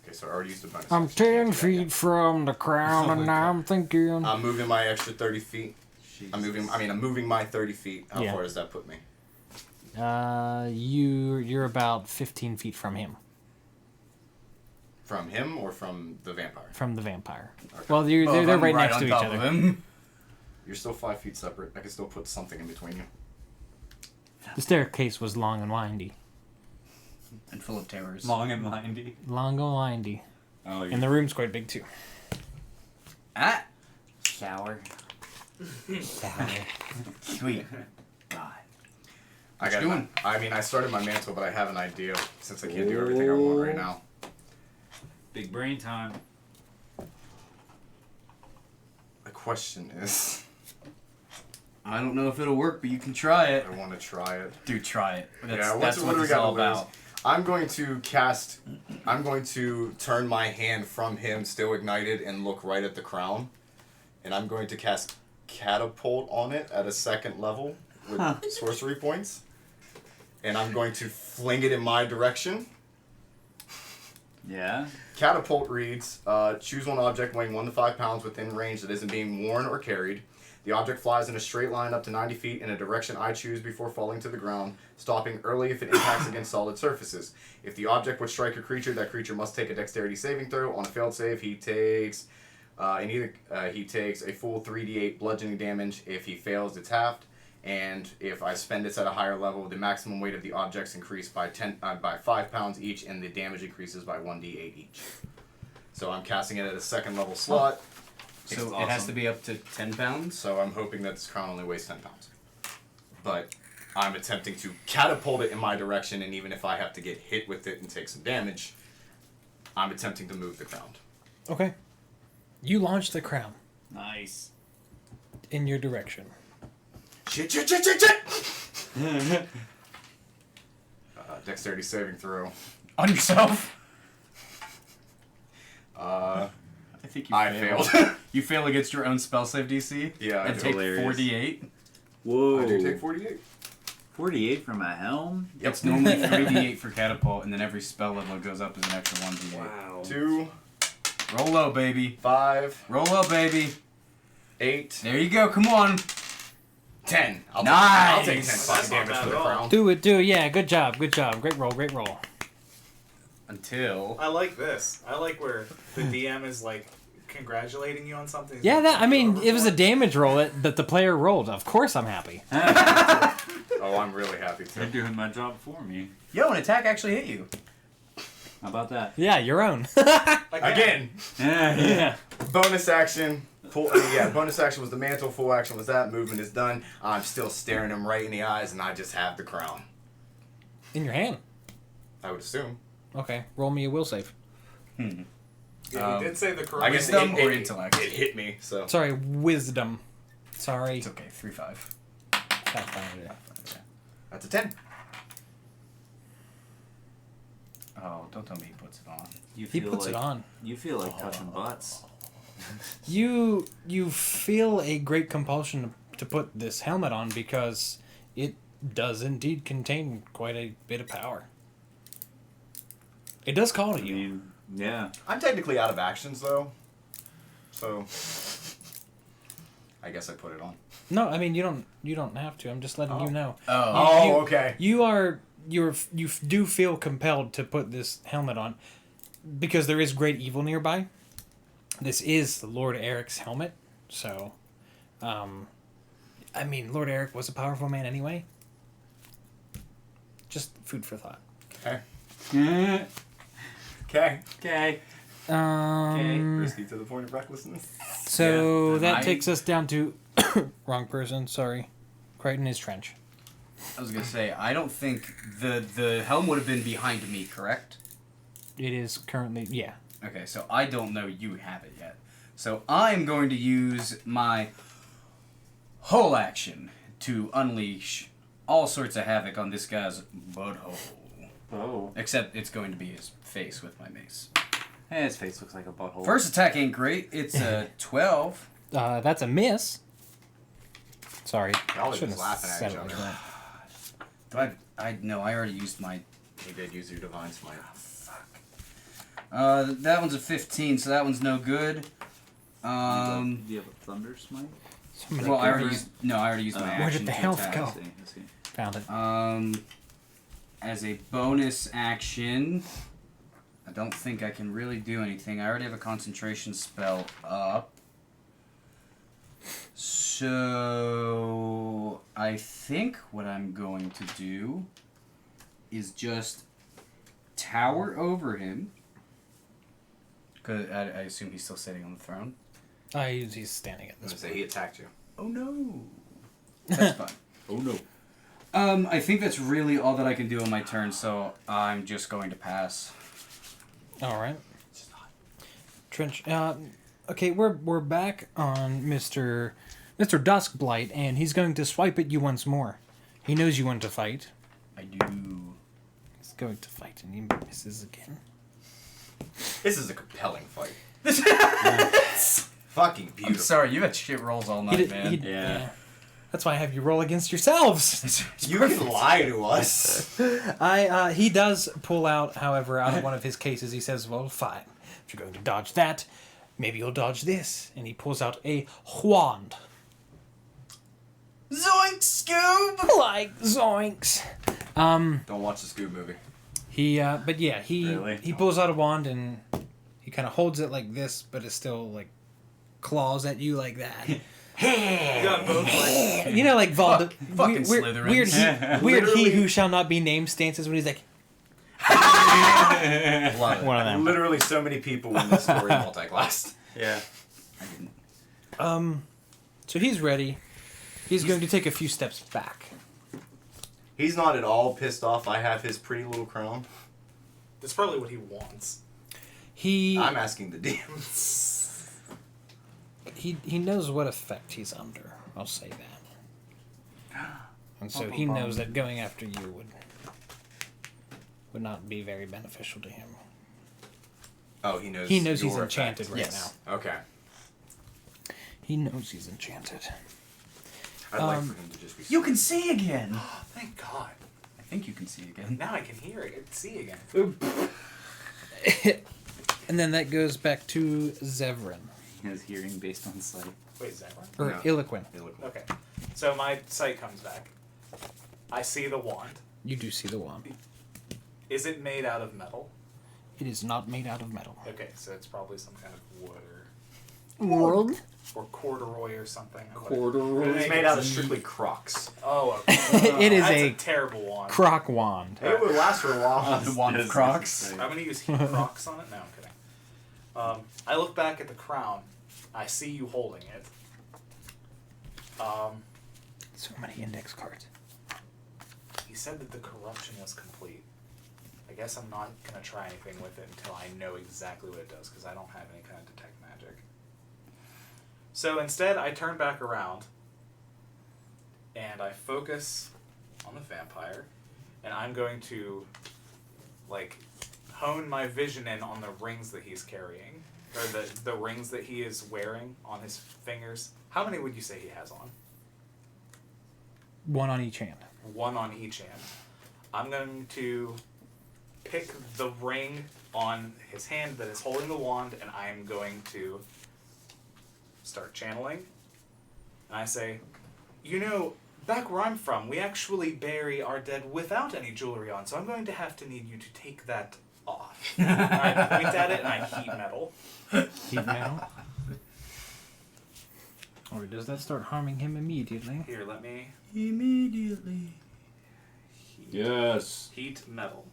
Okay, so I already used a bonus. I'm action. 10 Can't do that feet from the crown, Oh and my I'm thinking. yet. I'm moving my extra 30 feet. I'm moving my 30 feet. How Yeah. far does that put me? You're about 15 feet from him, From him or from the vampire? from the vampire. Okay. Well, they're right next to each Of other. him. You're still 5 feet separate. I can still put something in between you. The staircase was long and windy. And full of terrors. Long and windy. Long and windy. Oh, And the room's quite big, too. Ah! shower. Sweet. God. I you doing? I started my mantle, but I have an idea since I can't do everything I want right now. Big brain time. The question is, I don't know if it'll work, but you can try it. I want to try it. Dude, try it. That's, Yeah, that's what what do we it's got to all lose? about. I'm going to turn my hand from him, still ignited, and look right at the crown. And I'm going to cast Catapult on it at a 2nd level with sorcery points. And I'm going to fling it in my direction. Yeah. Catapult reads, choose one object weighing 1 to 5 pounds within range that isn't being worn or carried. The object flies in a straight line up to 90 feet in a direction I choose before falling to the ground, stopping early if it impacts against solid surfaces. If the object would strike a creature, that creature must take a dexterity saving throw. On a failed save, he takes he takes a full 3d8 bludgeoning damage. If he fails, it's halved. And if I spend it at a higher level, the maximum weight of the objects increased by 5 pounds each, and the damage increases by 1d8 each. So I'm casting it at a 2nd level slot. So It's it has awesome. to be up to 10 pounds? So I'm hoping that this crown only weighs 10 pounds. But I'm attempting to catapult it in my direction, and even if I have to get hit with it and take some damage, I'm attempting to move the crown. Okay. You launch the crown Nice. in your direction. Shit! Dexterity saving throw. On yourself? Uh, I think you I failed. failed. You fail against your own spell save DC? Yeah, I And do. take Hilarious. 4d8? Whoa. I do take 48. 48 from a helm? Yep. It's normally 3d8 for catapult, and then every spell level goes up as an extra 1d8. Wow. 2, Roll low, baby. 5, Roll low, baby. 8, There you go. Come on. 10. I'll Nice. take 10 fire That's not damage bad for the at all. crown. Do it. Yeah, good job. Great roll. Until... I like this. I like where the DM is like congratulating you on something. Yeah, He's like, it was a damage roll that the player rolled. Of course I'm happy. Oh, I'm really happy They're too. doing my job for me. Yo, an attack actually hit you. How about that? Yeah, your own. Again, Yeah. bonus action. Bonus action was the mantle. Full action was that. Movement is done. I'm still staring him right in the eyes, and I just have the crown. In your hand. I would assume. Okay, roll me a will save. Yeah, he did say the correct. I guess Wisdom or it intellect? It hit me, so. Sorry, wisdom. Sorry. It's okay. 3-5. That's a 10. Oh, don't tell me he puts it on. You He feel puts like, it on. You feel like touching butts. You feel a great compulsion to put this helmet on because it does indeed contain quite a bit of power. It does call to I you. mean, yeah. I'm technically out of actions, though. So. I guess I put it on. No, I mean you don't have to. I'm just letting you know. Oh. You- Okay. You do feel compelled to put this helmet on because there is great evil nearby. This is the Lord Aerick's helmet, so I mean Lord Aerick was a powerful man anyway. Just food for thought. Okay. Okay. Okay. Risky to the point of recklessness. So Yeah. that takes us down to wrong person. Sorry, Crichton is Trench. I was gonna say, I don't think the helm would have been behind me, correct? It is currently Okay, so I don't know you have it yet. So I'm going to use my whole action to unleash all sorts of havoc on this guy's butthole. Oh. Except it's going to be his face with my mace. Hey, his face looks like a butthole. First attack ain't great. It's a 12. That's a miss. Sorry. Y'all are Shouldn't just have laughing at said each it like other. that. I already used my... You did use your divine smite. That one's a 15, so that one's no good. Do you have a thunder smite? Somebody Well, I cover- already used my Where action. did the to health attack. go? I see. Found it. As a bonus action, I don't think I can really do anything. I already have a concentration spell up. So I think what I'm going to do is just tower over him. Cause I assume he's still sitting on the throne. He's standing at I this was gonna say he attacked you. Oh no. That's fine. Oh no. I think that's really all that I can do on my turn, so I'm just going to pass. All right. Trench. Okay, we're back on Mr. Duskblight, and he's going to swipe at you once more. He knows you want to fight. I do. He's going to fight, and he misses again. This is a compelling fight. Fucking beautiful. I'm sorry, you had shit rolls all night, man. Yeah. That's why I have you roll against yourselves. You can lie to us. He does pull out, however, out of one of his cases. He says, "Well, fine. If you're going to dodge that, maybe you'll dodge this." And he pulls out a wand. Zoink, Scoob! Like zoinks. Don't watch the Scoob movie. He Really? pulls out a wand and he kind of holds it like this, but it still like claws at you like that. You got both like You know, like Vold- fucking weird, Slytherins. weird he who shall not be named stances when he's like, Love it. One of them. Literally so many people in this story multi-classed. Yeah. I didn't. so he's ready. He's going to take a few steps back. He's not at all pissed off I have his pretty little crown. that's probably what he wants. I'm asking the DMs. He knows what effect he's under. I'll say that. And so he knows that going after you would not be very beneficial to him. Oh, he knows. He knows he's your enchanted effect. right Yes. Okay. He knows he's enchanted. I'd like for him to just be. You can see again! Thank God. I think you can see again. Now I can hear it. See again. And then that goes back to Zevran. He has hearing based on sight. Wait, is that right? Or No. Iloquin. Okay. So my sight comes back. I see the wand. You do see the wand. Is it made out of metal? It is not made out of metal. Okay, so it's probably some kind of wood or corduroy or something. It's made out of strictly Crocs. Oh, okay. It is That's a a terrible wand. croc wand. It would last for a while. The wand of Crocs. I'm gonna use heat Crocs on it. No, I'm kidding. I look back at the crown. I see you holding it. So many index cards. He said that the corruption was complete. I guess I'm not gonna try anything with it until I know exactly what it does, because I don't have any kind of detect magic. So instead, I turn back around, and I focus on the vampire, and I'm going to, like, hone my vision in on the rings that he's carrying, or the rings that he is wearing on his fingers. How many would you say he has on? One on each hand. One on each hand. I'm going to pick the ring on his hand that is holding the wand, and I'm going to start channeling. And I say, you know, back where I'm from, we actually bury our dead without any jewelry on, so I'm going to have to need you to take that off. I point at it and I heat metal. Heat metal. Or does that start harming him immediately? Here, let me Immediately. Yes. heat metal.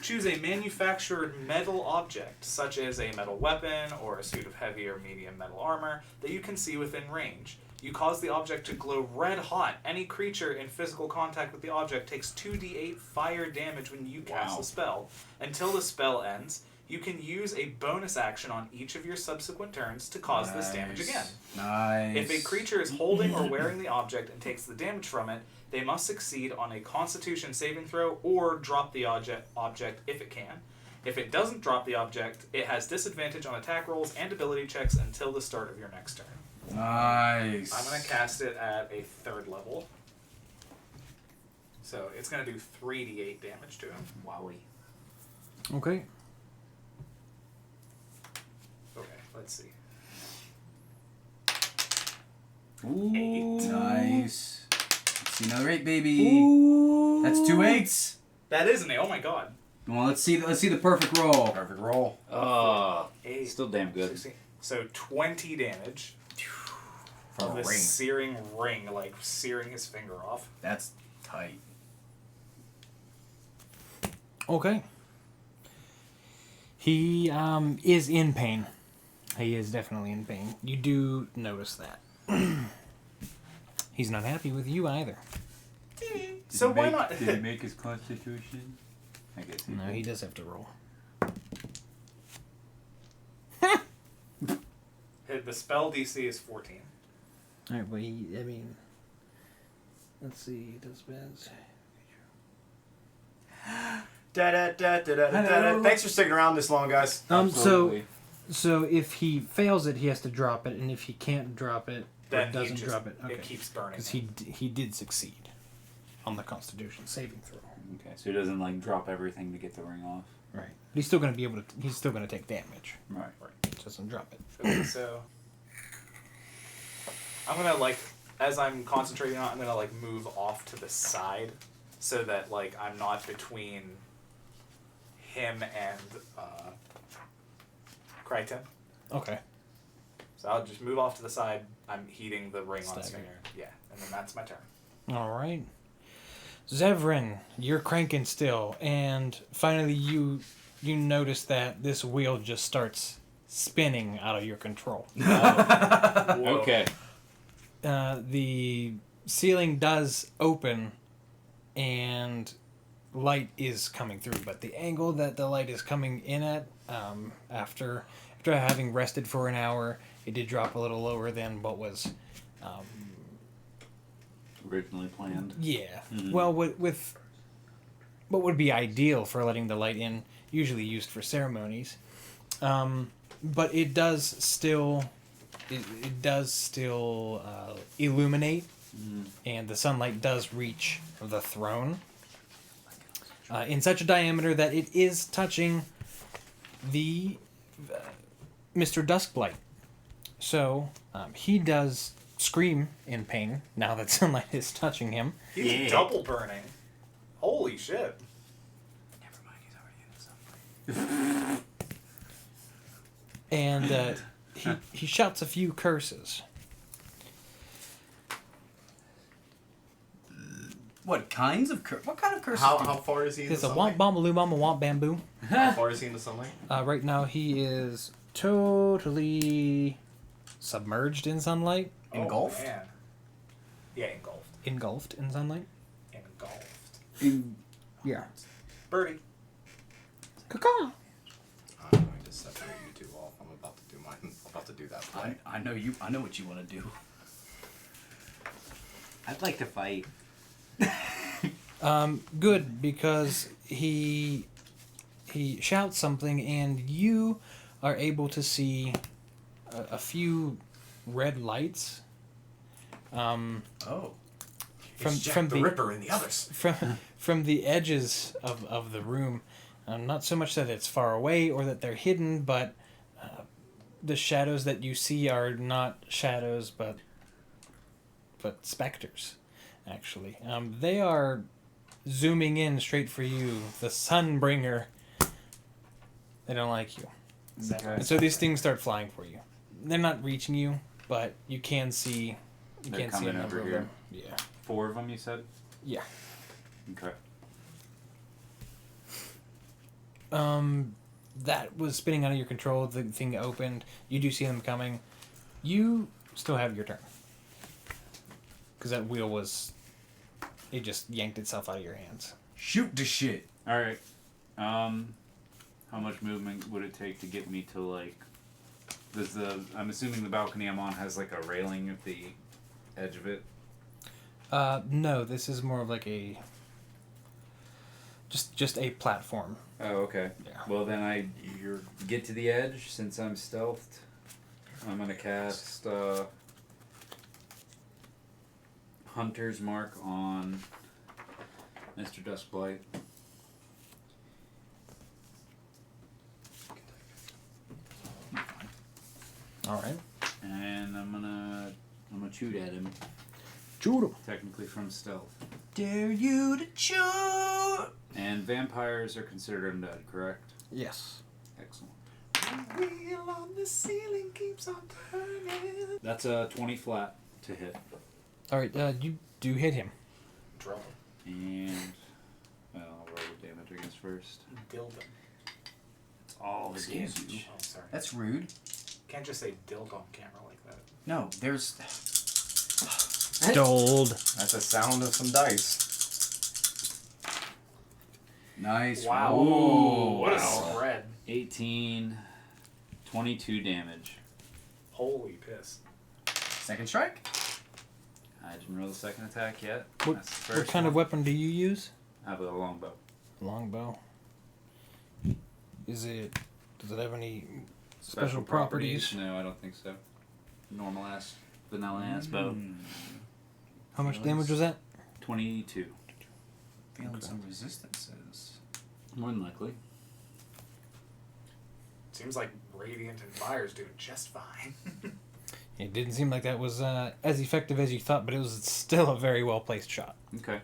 Choose a manufactured metal object, such as a metal weapon or a suit of heavy or medium metal armor, that you can see within range. You cause the object to glow red hot. Any creature in physical contact with the object takes 2d8 fire damage when you cast the spell. Until the spell ends, You can use a bonus action on each of your subsequent turns to cause this damage again. Nice. If a creature is holding or wearing the object and takes the damage from it, they must succeed on a Constitution saving throw or drop the object if it can. If it doesn't drop the object, it has disadvantage on attack rolls and ability checks until the start of your next turn. Nice. I'm going to cast it at a 3rd level. So it's going to do 3d8 damage to him. Wowie. Okay. Okay, let's see. Ooh, 8. Nice. Let's see another 8, baby. Ooh. That's 2 8s. That is an 8. Oh my god. Well, let's see the perfect roll. Perfect roll. Oh, 8. still damn good. 16. So 20 damage From of a this ring. searing ring, like searing his finger off. That's tight. Okay. He is in pain. He is definitely in pain. You do notice that. He's not happy with you either. So why not? Did he make his constitution? I guess he No, did. he does have to roll. The spell DC is 14. Alright, but I mean... Let's see, he does best. Thanks for sticking around this long, guys. Absolutely. So if he fails it, he has to drop it, and if he can't drop it, or Then doesn't drop it, it keeps burning. because he did succeed on the Constitution saving throw. Okay, so he doesn't like drop everything to get the ring off. Right. But he's still going to be able to. He's still going to take damage. Right. Just doesn't drop it. Okay, so I'm gonna as I'm concentrating on it, I'm gonna move off to the side so that I'm not between him and Crichton. Okay. So I'll just move off to the side. I'm heating the ring on his Stagger. finger. Yeah, and then that's my turn. All right. Zevran, you're cranking still, and finally you notice that this wheel just starts spinning out of your control. Okay. The ceiling does open, and light is coming through, but the angle that the light is coming in at, after having rested for an hour, it did drop a little lower than what was, Originally planned. yeah. Mhm. Well, with what would be ideal for letting the light in, usually used for ceremonies, but it does still, illuminate, and the sunlight does reach the throne in such a diameter that it is touching the Mr. Duskblight. So he does scream in pain now that sunlight is touching him. He's double burning. Holy shit. Never mind, he's already in the sunlight. And he shouts a few curses. What kind of curses? How far is he in the It's a sunlight? womp bombaloo mama womp bamboo. How far is he in the sunlight? Right now he is totally submerged in sunlight, Engulfed? Oh, man. Yeah, engulfed. engulfed in sunlight. Engulfed. Yeah. Birdie. Caw. I'm going to separate you two off. I'm about to do mine. I'm about to do that play. I know you. I know what you want to do. I'd like to fight. Good, because he shouts something, and you are able to see a few red lights. Oh. It's Jack the Ripper and the others. From the edges of the room. Not so much that it's far away or that they're hidden, but the shadows that you see are not shadows, but specters, actually. They are zooming in straight for you, the Sunbringer. They don't like you. And so these things start flying for you. They're not reaching you, but you can see. You They're can see a coming number over of here. them. Yeah. 4 of them, you said? Yeah. Okay. That was spinning out of your control. The thing opened. You do see them coming. You still have your turn. Because that wheel was... It just yanked itself out of your hands. Shoot the shit. Alright. How much movement would it take to get me to like? I'm assuming the balcony I'm on has like a railing at the edge of it. No, this is more of like a just a platform. Oh, okay. Yeah. Well, then you get to the edge since I'm stealthed. I'm gonna cast Hunter's Mark on Mr. Duskblight. All right. And I'm gonna shoot at him. Shoot him. Technically from stealth. Dare you to shoot? And vampires are considered undead, correct? Yes. Excellent. The wheel on the ceiling keeps on turning. That's a 20 flat to hit. All right. You do hit him. Drill And well, I'll roll the damage against first. him. Dildo. It's all the Excuse damage. you. Oh, sorry. That's rude. Can't just say dildo on camera like that. No, there's. Dold. That's the sound of some dice. Nice. Wow. Ooh, What a wow. spread. 18, 22 damage. Holy piss. Second strike? I didn't roll the second attack yet. What, That's the what first kind of one. weapon do you use? I have a longbow. Longbow. Does it have any special properties? No, I don't think so. Normal ass, vanilla ass bow. How much damage was that? 22. Feeling some resistances. More than likely. Seems like Radiant and Fire's doing just fine. It didn't seem like that was as effective as you thought, but it was still a very well placed shot. Okay.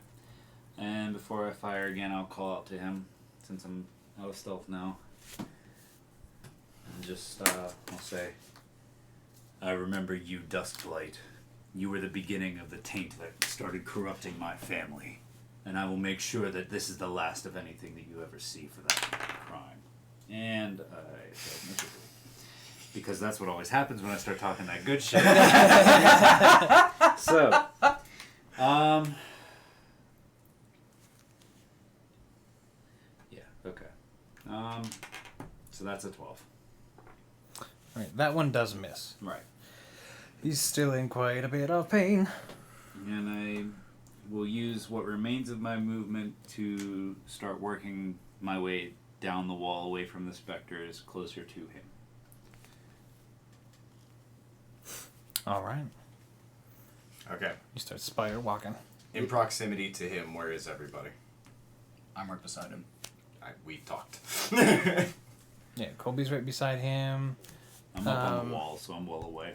And before I fire again, I'll call out to him, since I'm out of stealth now. And just, I'll say, I remember you, Duskblight. You were the beginning of the taint that started corrupting my family. And I will make sure that this is the last of anything that you ever see for that crime. And I failed miserably. Because that's what always happens when I start talking that good shit. So, yeah, okay. So that's a 12. Alright, that one does miss. Right. He's still in quite a bit of pain. And I will use what remains of my movement to start working my way down the wall away from the specters closer to him. Alright. Okay. You start spider walking. In proximity to him, where is everybody? I'm right beside him. We've talked. Yeah, Colby's right beside him. I'm up on the wall, so I'm well away.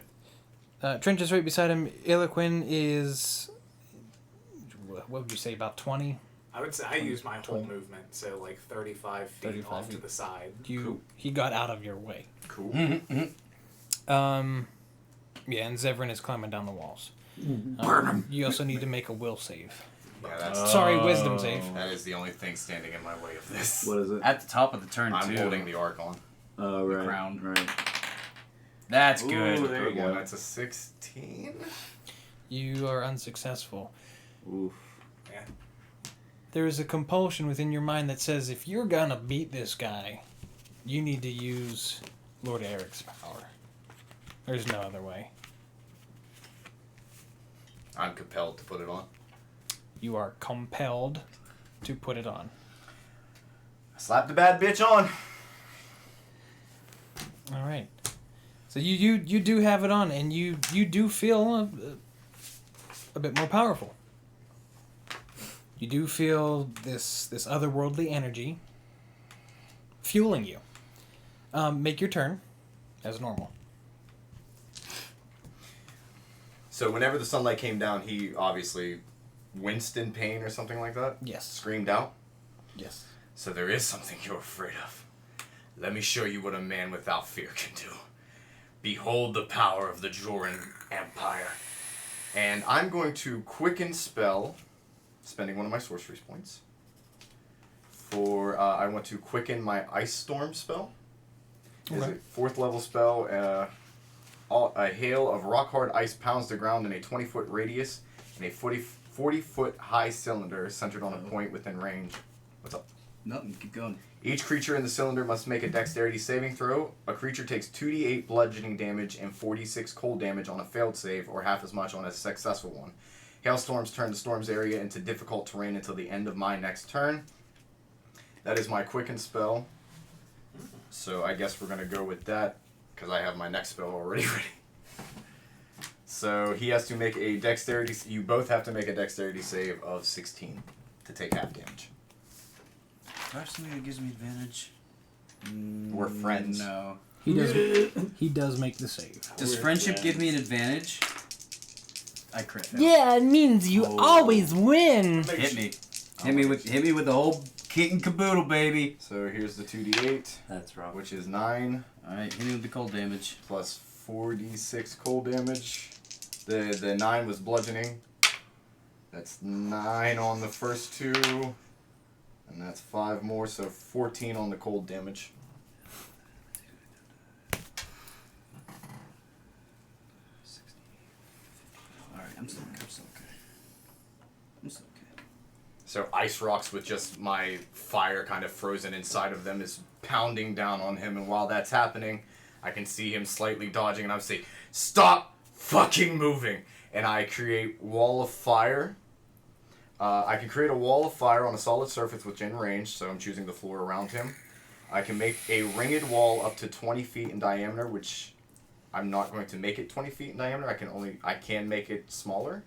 Trench is right beside him. Iloquin is, what would you say, about 20? I would say I used my whole movement, so like 35 feet 35 off to feet. the side. He got out of your way. Cool. Yeah, and Zevran is climbing down the walls. Burn him! You also need to make a will save. Yeah, that's Sorry, wisdom save. that is the only thing standing in my way of this. What is it? At the top of the turn, I'm too. holding the Archon. Oh, right. crown. Right. That's Ooh, good. there you go. That's a 16. You are unsuccessful. Oof. Yeah. There is a compulsion within your mind that says if you're gonna beat this guy, you need to use Lord Aerick's power. There's no other way. I'm compelled to put it on. You are compelled to put it on. Slap the bad bitch on. All right. So you do have it on, and you do feel a bit more powerful. You do feel this otherworldly energy fueling you. Make your turn as normal. So whenever the sunlight came down, he obviously winced in pain or something like that? Yes. Screamed out? Yes. So there is something you're afraid of. Let me show you what a man without fear can do. Behold the power of the Joran Empire. And I'm going to quicken spell, spending one of my sorcery points. I want to quicken my Ice Storm spell. It's a 4th level spell. A hail of rock-hard ice pounds the ground in a 20-foot radius in a 40-foot high cylinder centered on a point within range. What's up? Nothing. Keep going. Each creature in the cylinder must make a dexterity saving throw. A creature takes 2d8 bludgeoning damage and 46 cold damage on a failed save, or half as much on a successful one. Hailstorms turn the storm's area into difficult terrain until the end of my next turn. That is my quicken spell. So I guess we're going to go with that, because I have my next spell already ready. So he has to make a dexterity... You both have to make a dexterity save of 16 to take half damage. Do I have something that gives me advantage? We're friends. No. He does make the save. Does friendship give me an advantage? I crit fail. Yeah, it means you always win. Hit me. Hit me with the whole kit and caboodle, baby. So here's the 2d8, That's rough. which is 9 Alright, hit me with the cold damage. plus 4d6 cold damage. The 9 was bludgeoning. That's 9 on the first two. And that's 5 more, so 14 on the cold damage. Alright, I'm still okay. I'm still okay. So ice rocks with just my fire kind of frozen inside of them is pounding down on him, and while that's happening, I can see him slightly dodging, and I'm saying, "Stop fucking moving!" And I create wall of fire. I can create a wall of fire on a solid surface within range, so I'm choosing the floor around him. I can make a ringed wall up to 20 feet in diameter, which I'm not going to make it 20 feet in diameter. I can make it smaller.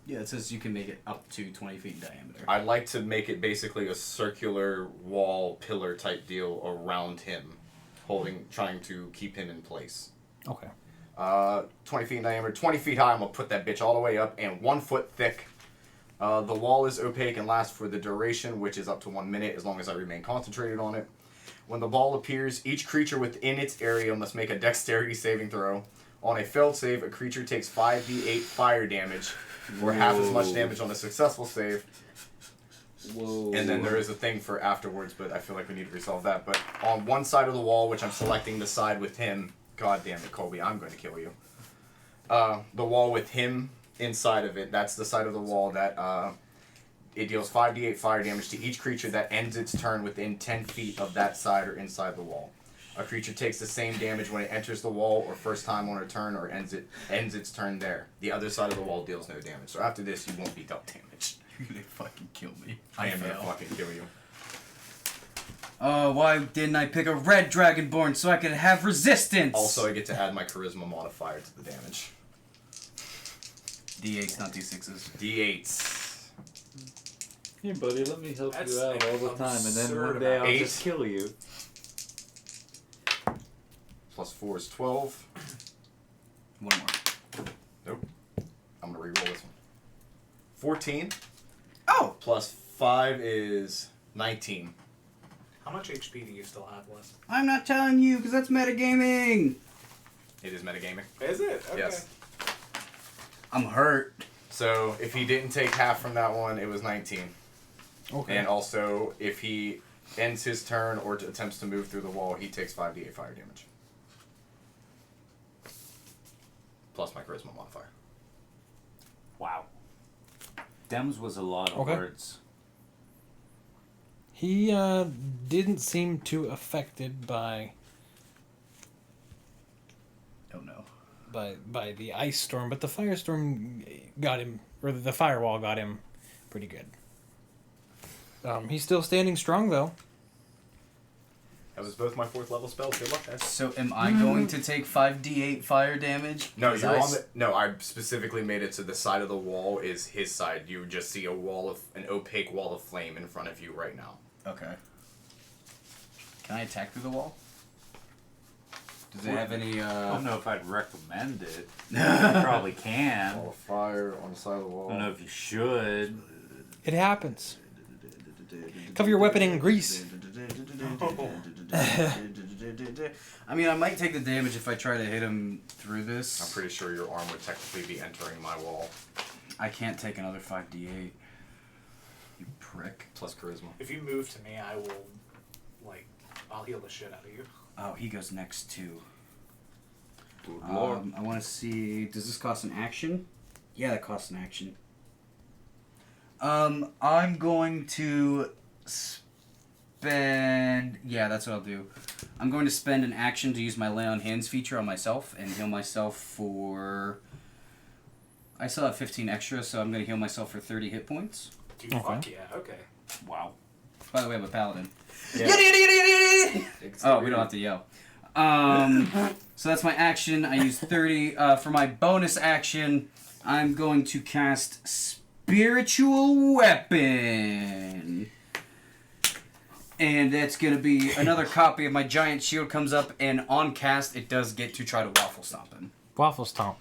Yeah, it says you can make it up to 20 feet in diameter. I'd like to make it basically a circular wall pillar type deal around him, trying to keep him in place. Okay. 20 feet in diameter, 20 feet high. I'm gonna put that bitch all the way up, and 1 foot thick. The wall is opaque and lasts for the duration, which is up to 1 minute, as long as I remain concentrated on it. When the ball appears, each creature within its area must make a dexterity saving throw. On a failed save, a creature takes 5d8 fire damage, or half as much damage on a successful save. Whoa. And then there is a thing for afterwards, but I feel like we need to resolve that. But on one side of the wall, which I'm selecting the side with him, God damn it, Colby, I'm going to kill you. The wall with him inside of it, that's the side of the wall that it deals 5d8 fire damage to each creature that ends its turn within 10 feet of that side or inside the wall. A creature takes the same damage when it enters the wall or first time on a turn or ends its turn there. The other side of the wall deals no damage. So after this, you won't be dealt damage. You're gonna fucking kill me. I am going to fucking kill you. Why didn't I pick a red dragonborn so I could have resistance? Also, I get to add my charisma modifier to the damage. D8s, not D6s. D8s. Here, buddy, let me help That's you out all the time, and then absurd one day I'll amount. just kill you. Plus 4 is 12. One more. Nope. I'm going to reroll this one. 14. Oh! Plus 5 is 19. How much HP do you still have left? I'm not telling you, because that's metagaming! It is metagaming. Is it? Okay. Yes. I'm hurt. So if he didn't take half from that one, it was 19. Okay. And also, if he ends his turn or attempts to move through the wall, he takes 5d8 fire damage. Plus my charisma modifier. Wow. Dems was a lot of Okay. words. He didn't seem too affected by Oh no. by the ice storm, but the firestorm got him, or the firewall got him pretty good. He's still standing strong though. That was both my 4th level spells. Good luck, guys. So am I going to take 5d8 fire damage? No, 'Cause you're I on the. No, I specifically made it so the side of the wall is his side. You just see an opaque wall of flame in front of you right now. Okay. Can I attack through the wall? Does it have any, I don't know if I'd recommend it. You probably can. Wall of fire on the side of the wall. I don't know if you should. It happens. Cover your weapon in grease. I mean, I might take the damage if I try to hit him through I'm this. pretty sure your arm would technically be entering my wall. I can't take another 5d8. You prick. Plus charisma. If you move to me, I will, I'll heal the shit out of you. Oh, he goes next too. Good lord. I want to see. Does this cost an action? Yeah, that costs an action. I'm going to spend... Yeah, that's what I'll do. I'm going to spend an action to use my Lay on Hands feature on myself and heal myself for... I still have 15 extra, so I'm going to heal myself for 30 hit points. Dude, fuck yeah, okay. Wow. By the way, I'm a paladin. Yeah. Oh, we don't have to yell. So that's my action. I use 30. For my bonus action, I'm going to cast Spiritual Weapon. And that's going to be another copy of my giant shield comes up, and on cast, it does get to try to waffle stomp him. Waffle stomp.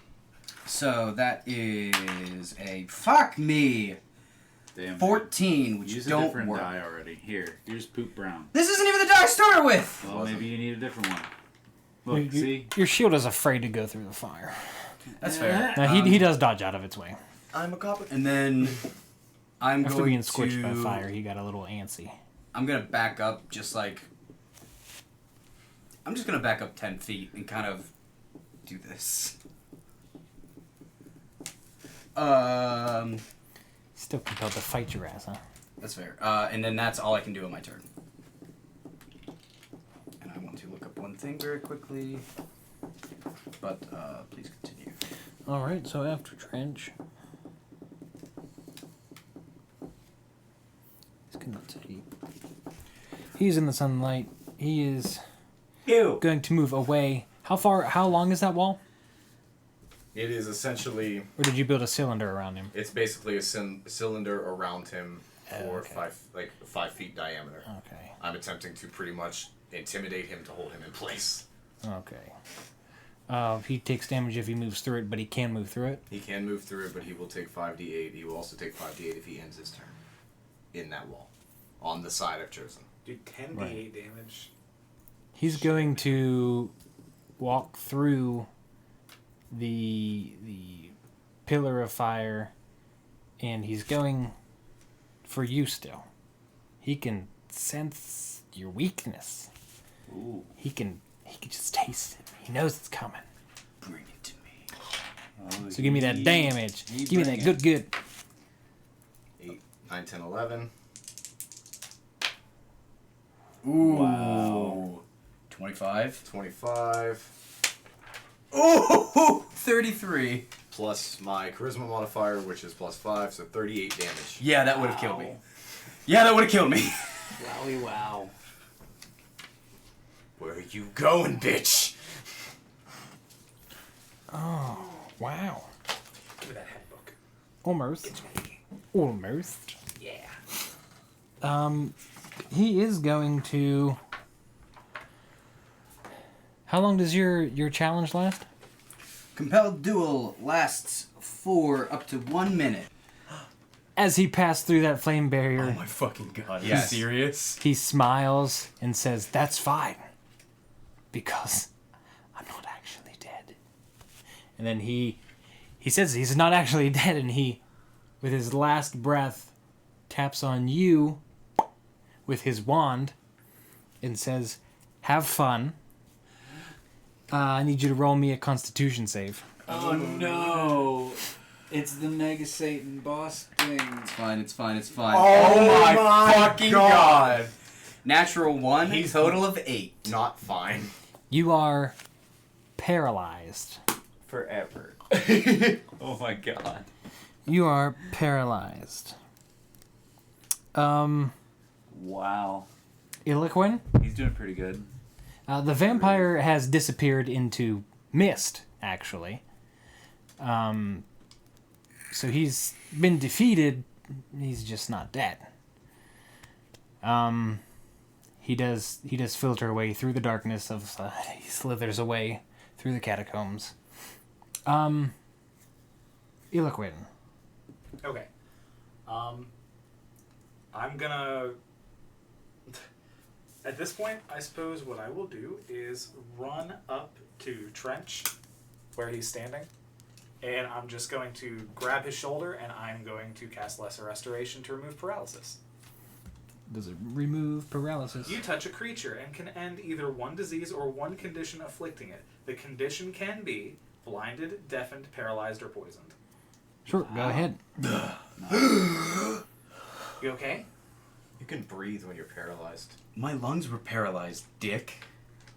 So that is a... Fuck me! Damn. 14, which Use a don't different work. die already. Here, here's poop brown. This isn't even the die I started with! Well, maybe you need a different one. Look, see? Your shield is afraid to go through the fire. That's fair. Now, he does dodge out of its way. I'm a copper. And then I'm After going being scorched by to... fire, he got a little antsy. I'm going to back up just like... I'm just going to back up 10 feet and kind of do this. Still compelled to fight your ass, huh? That's fair. And then that's all I can do on my turn. And I want to look up one thing very quickly. But please continue. Alright, so after Trench... He's gonna take... He's in the sunlight. He is... Ew. going to move away. How long is that wall? It is essentially... Or did you build a cylinder around him? It's basically a cylinder around him for Okay. 5 feet diameter. Okay. I'm attempting to pretty much intimidate him to hold him in place. Okay. He takes damage if he moves through it, but he can move through it. He can move through it, but he will take 5d8. He will also take 5d8 if he ends his turn. In that wall. On the side I've chosen. Dude, 10d8 damage. He's going to walk through the pillar of fire, and he's going for you still. He can sense your weakness. Ooh. He can just taste it. He knows it's coming. Bring it to me. Oh, So give me that damage. he Give me bring that good. 8, 9, 10, 11. Ooh. Wow. 25. 25. Ooh! 33. Plus my charisma modifier, which is plus 5, so 38 damage. Yeah, that would have killed me. Yeah, that would have killed me. Wowie wow. Where are you going, bitch? Oh, wow. Give me that headbook. Almost. Almost. Yeah. He is going to... How long does your challenge last? Compelled duel lasts for up to 1 minute. As he passed through that flame barrier, Oh my fucking god. Yes. Serious? he smiles and says, "That's fine. Because I'm not actually dead." And then he says he's not actually dead, and he, with his last breath, taps on you with his wand and says, "Have fun. I need you to roll me a Constitution save." Oh no! It's the Mega Satan boss thing. It's fine, it's fine, it's fine. Oh my fucking God. Natural 1, He's- total of 8. Not fine. You are paralyzed. Forever. Oh my god. You are paralyzed. Wow. Iloquin? He's doing pretty good. The vampire has disappeared into mist, actually. So he's been defeated. He's just not dead. He does filter away through the darkness of. He slithers away through the catacombs. Iloquin. Okay. I'm gonna... At this point, I suppose what I will do is run up to Trench, where he's standing, and I'm just going to grab his shoulder, and I'm going to cast Lesser Restoration to remove paralysis. Does it remove paralysis? You touch a creature and can end either one disease or one condition afflicting it. The condition can be blinded, deafened, paralyzed, or poisoned. Sure, go ahead. You okay? You can breathe when you're paralyzed. My lungs were paralyzed, dick.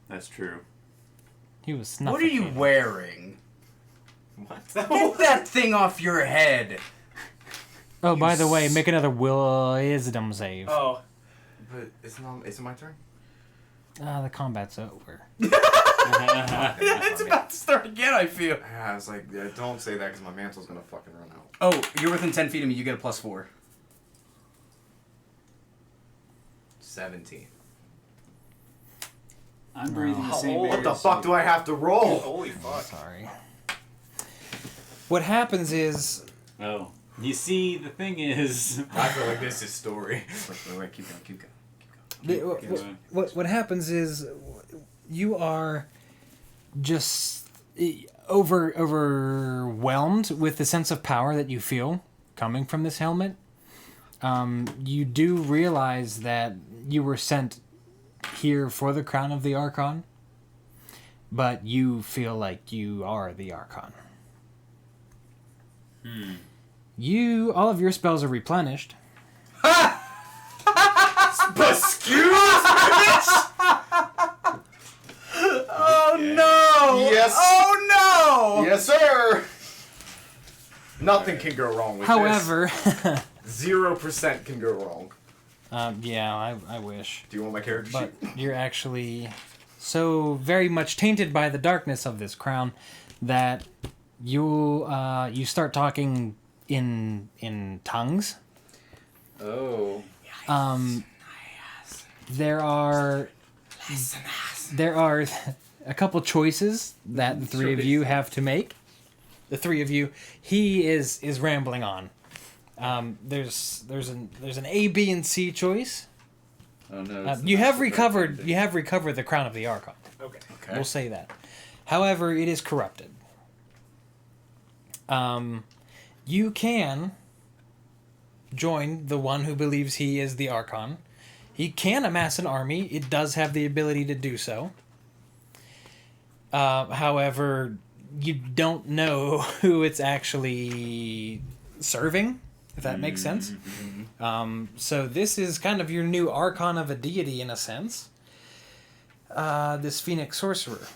That's true. He was What are you suffocating. wearing? What? Get that thing off your head. Oh, by the way, make another wisdom save. Oh, But it's not. Is it my turn? The combat's over. It's about to start again, I feel. Yeah, I was like, yeah, don't say that because my mantle's gonna fucking run out. Oh, you're within 10 feet of me. You get a +4. 17. I'm breathing the Oh, same what air What the as fuck you. do I have to roll? holy fuck. Sorry. What happens is Oh, you see, the thing is, I feel like this is story. Wait, keep going. what happens is you are just overwhelmed with the sense of power that you feel coming from this helmet. You do realize that you were sent here for the crown of the Archon, but you feel like you are the Archon. All of your spells are replenished. Oh no! Yes. Oh no! Yes, sir. Nothing can go wrong with However, this. 0% can go wrong. yeah, I wish. Do you want my character But sheet? you're actually so very much tainted by the darkness of this crown that you start talking in tongues. Oh. There are a couple choices that the three of you have to make. The three of you. He is rambling on. There's an A, B, and C choice. oh no, You have recovered the crown of the Archon. Okay. We'll say that. However, it is corrupted. You can join the one who believes he is the Archon. He can amass an army. It does have the ability to do so. However, you don't know who it's actually serving, if that makes sense. So this is kind of your new Archon of a deity in a sense. This Phoenix Sorcerer.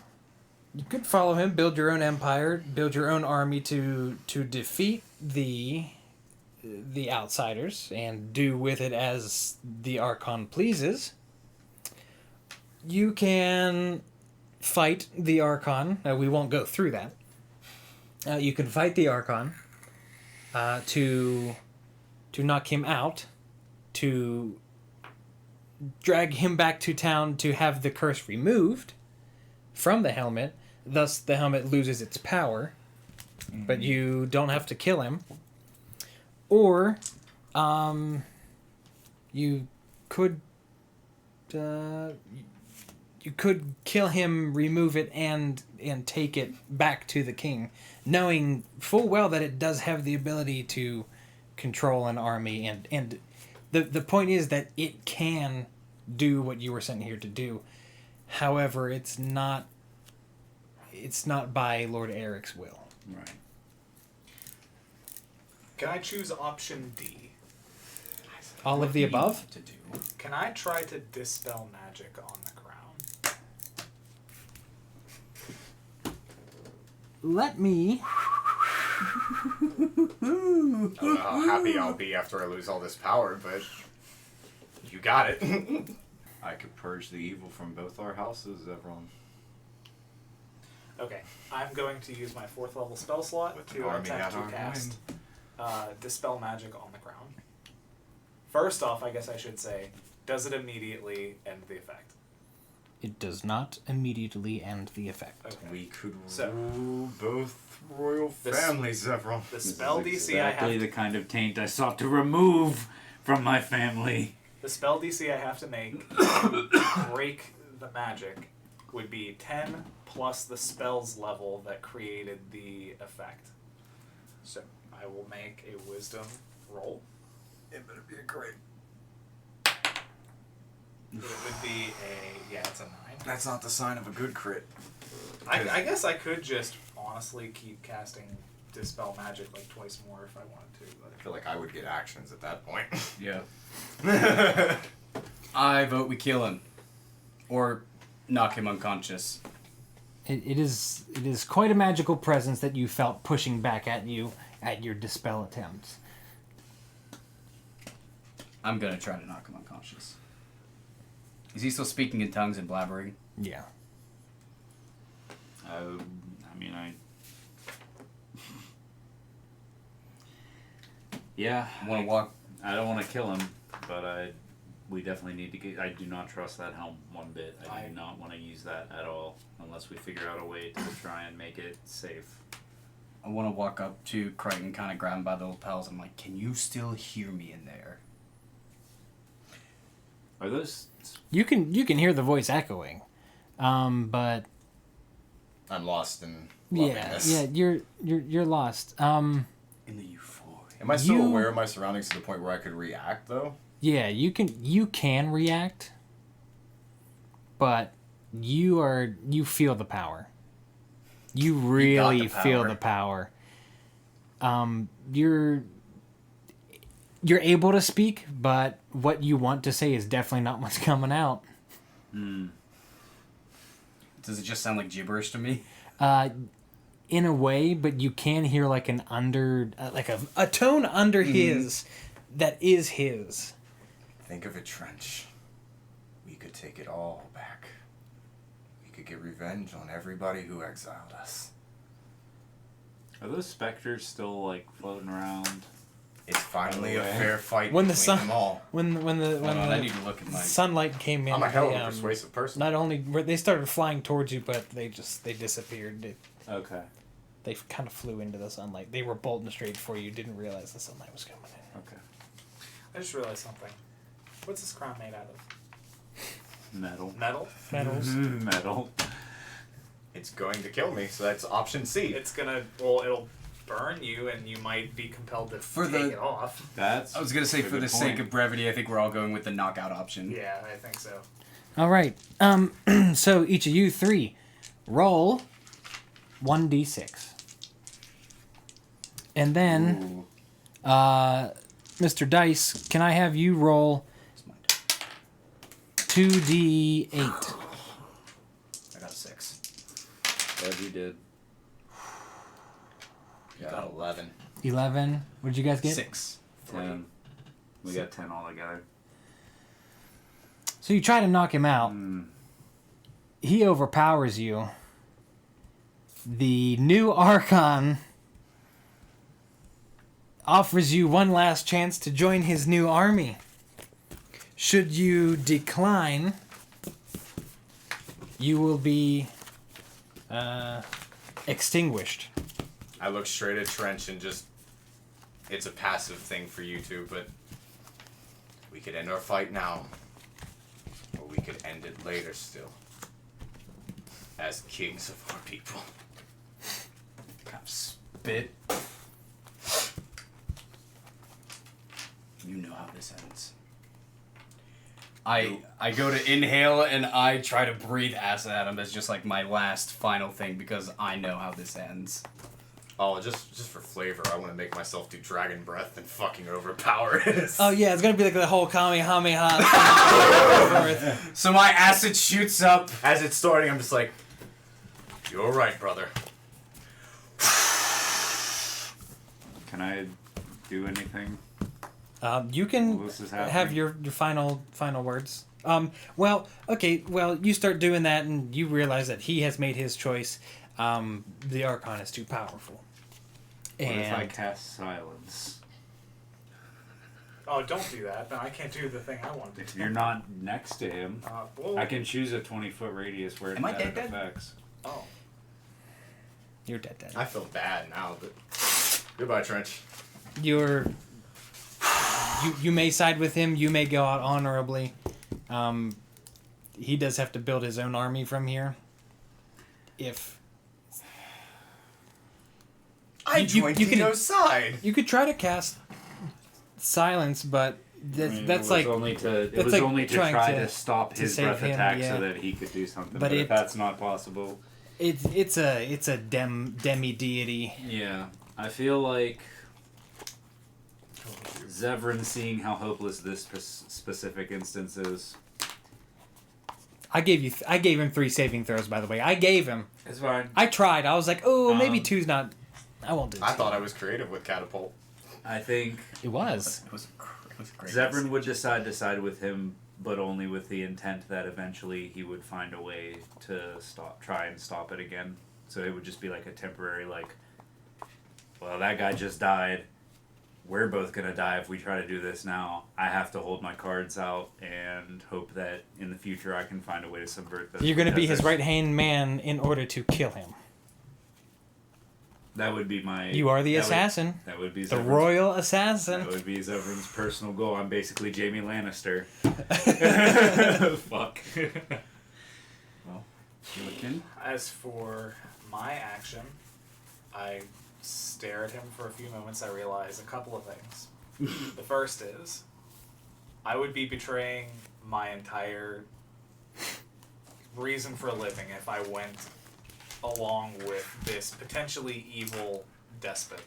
You could follow him, build your own empire, build your own army to defeat the outsiders and do with it as the Archon pleases. You can fight the Archon. We won't go through that. You can fight the Archon to knock him out, to drag him back to town to have the curse removed from the helmet. Thus, the helmet loses its power, but you don't have to kill him. Or, you could kill him, remove it, and take it back to the king, knowing full well that it does have the ability to control an army, and the point is that it can do what you were sent here to do. However, it's not by Lord Aerick's will. right. Can I choose option D? All of the above? To do. Can I try to dispel magic on the crown? Let me. I don't know how happy I'll be after I lose all this power, but you got it. I could purge the evil from both our houses, everyone. Okay, I'm going to use my 4th level spell slot With to an army attempt at to our cast Dispel Magic on the crown. First off, I guess I should say, does it immediately end the effect? It does not immediately end the effect. Okay. We could So- rule both royal This- families, Zevron. The This spell is DC I exactly have the kind of taint I sought to remove from my family. the spell DC I have to make to break the magic would be 10 plus the spell's level that created the effect. So I will make a wisdom roll. It better be a crit. It would be it's a 9. That's not the sign of a good crit. I guess I could just honestly keep casting dispel magic like twice more if I wanted to. I But feel like I would get actions at that point. Yeah. I vote we kill him. Or knock him unconscious. It is quite a magical presence that you felt pushing back at you at your dispel attempts. I'm gonna try to knock him unconscious. Is he still speaking in tongues and blabbering? Yeah. Yeah. Want to walk? I don't want to kill him, but we definitely need to get. I do not trust that helm one bit. I do not want to use that at all unless we figure out a way to try and make it safe. I want to walk up to Crichton, kind of grab him by the lapels. I'm like, can you still hear me in there? Are those? You can hear the voice echoing, but I'm lost in lovingness. you're lost. In the euphoria. Am I still aware of my surroundings to the point where I could react though? Yeah, you can react, but you feel the power. You really feel the power. You're able to speak, but what you want to say is definitely not what's coming out. Does it just sound like gibberish to me? In a way, but you can hear like an a tone under his that is his. Think of it, Trench. We could take it all back. We could get revenge on everybody who exiled us. Are those specters still like floating around? It's finally a fair fight When the between sun, them all. when I need the to look at my... sunlight came in, I'm a hell of a they, persuasive person. not only were they started flying towards you, but they disappeared. Okay. They kind of flew into the sunlight. They were bolting straight for you. Didn't realize the sunlight was coming in. Okay. I just realized something. What's this crown made out of? Metal. Metal? Metals. Metal. It's going to kill me, so that's option C. It's gonna. Well, it'll burn you, and you might be compelled to take it off. That's. I was going to say, a for good the sake of brevity, I think we're all going with the knockout option. Yeah, I think so. All right. So each of you three roll 1d6, and then, Mr. Dice, can I have you roll 2d8? I got a 6. Glad you did. Got 11. 11. What did you guys get? 6. 10. We got 10 altogether. So you try to knock him out. He overpowers you. The new Archon offers you one last chance to join his new army. Should you decline, you will be extinguished. I look straight at Trench and just... It's a passive thing for you two, but... We could end our fight now. Or we could end it later still. As kings of our people. Kind of spit. You know how this ends. I go to inhale and I try to breathe acid at him as just like my last final thing because I know how this ends. Oh, just for flavor, I want to make myself do dragon breath and fucking overpower it. Oh yeah, it's gonna be like the whole Kamehameha. So my acid shoots up. As it's starting, I'm just like, you're right, brother. Can I do anything? You can While this is happening? have your final words. Well, you start doing that and you realize that he has made his choice. The Archon is too powerful. What if I cast silence? Oh, don't do that. No, I can't do the thing I want to If do. you're not next to him, Whoa. I can choose a 20-foot radius where Am I that dead? affects. Oh. You're dead. I feel bad now, but... Goodbye, Trench. You may side with him. You may go out honorably. He does have to build his own army from here. If I joined Dino's side. you could try to cast silence, but that's like only to like try trying to stop to his save breath him, attack yeah. so that he could do something. But But if that's not possible, it's a demi deity. yeah. I feel like Zevran, seeing how hopeless this specific instance is, I gave him 3 saving throws, by the way. I gave him. it's fine. I tried. I was like, oh, maybe Um, 2's not. I won't do 2. I thought I was creative with catapult. I think It was. It was great. Zevran would decide to side with him, but only with the intent that eventually he would find a way to try and stop it again. So it would just be like a temporary, like, well, that guy just died. We're both gonna die if we try to do this now. I have to hold my cards out and hope that in the future I can find a way to subvert this. You're going to be because his right-hand man in order to kill him. That would be my. You are the that would- assassin. That would be The Zevran's- royal That assassin. would be Zevran's personal goal. I'm basically Jaime Lannister. Fuck. Gillikin. As for my action, I stare at him for a few moments. I realize a couple of things. The first is, I would be betraying my entire reason for living if I went along with this potentially evil despot.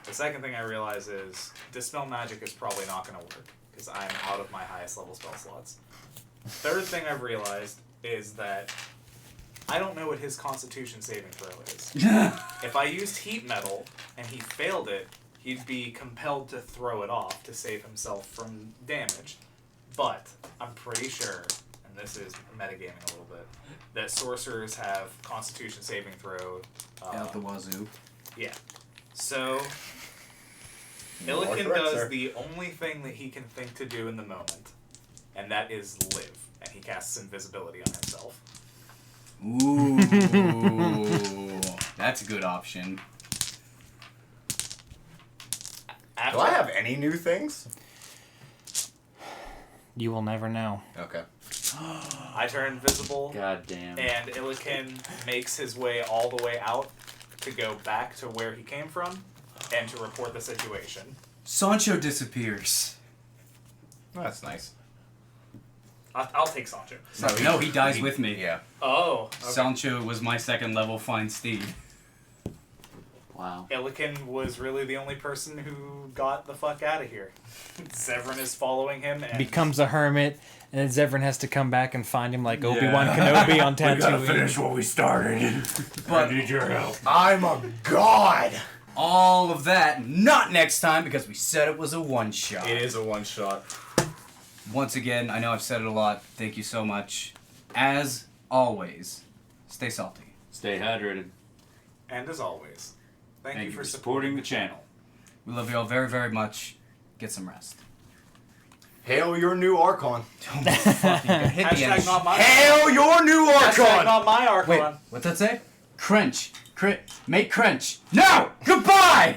The second thing I realize is, Dispel Magic is probably not going to work, because I'm out of my highest level spell slots. Third thing I've realized is that I don't know what his Constitution saving throw is. If I used Heat Metal and he failed it, he'd be compelled to throw it off to save himself from damage. But I'm pretty sure, and this is metagaming a little bit, that sorcerers have Constitution saving throw. Out the wazoo. Yeah. So, You are Illiken correct, does sir. the only thing that he can think to do in the moment, and that is live. And he casts invisibility on himself. Ooh, that's a good option. Do I have any new things? You will never know. Okay. I turn invisible, God damn. and Illiken makes his way all the way out to go back to where he came from and to report the situation. Sancho disappears. That's nice. I'll take Sancho. No, he dies with me. Yeah. Oh, okay. Sancho was my second level fine steed. Wow. Illiken was really the only person who got the fuck out of here. Zevran is following him, and Becomes a hermit, and then Zevran has to come back and find him like Obi-Wan Kenobi on Tatooine. what we started. But Need your help. I'm a god! all of that, not next time, because we said it was a one-shot. It is a one-shot. Once again, I know I've said it a lot. Thank you so much. As always, stay salty. Stay hydrated. and as always, thank you for supporting the channel. We love you all very, very much. Get some rest. Hail your new Archon. Hit the Hashtag end. not my Hail your new Hashtag Archon! not my Archon. Wait, what's that say? Crunch. Make crunch. No! Goodbye!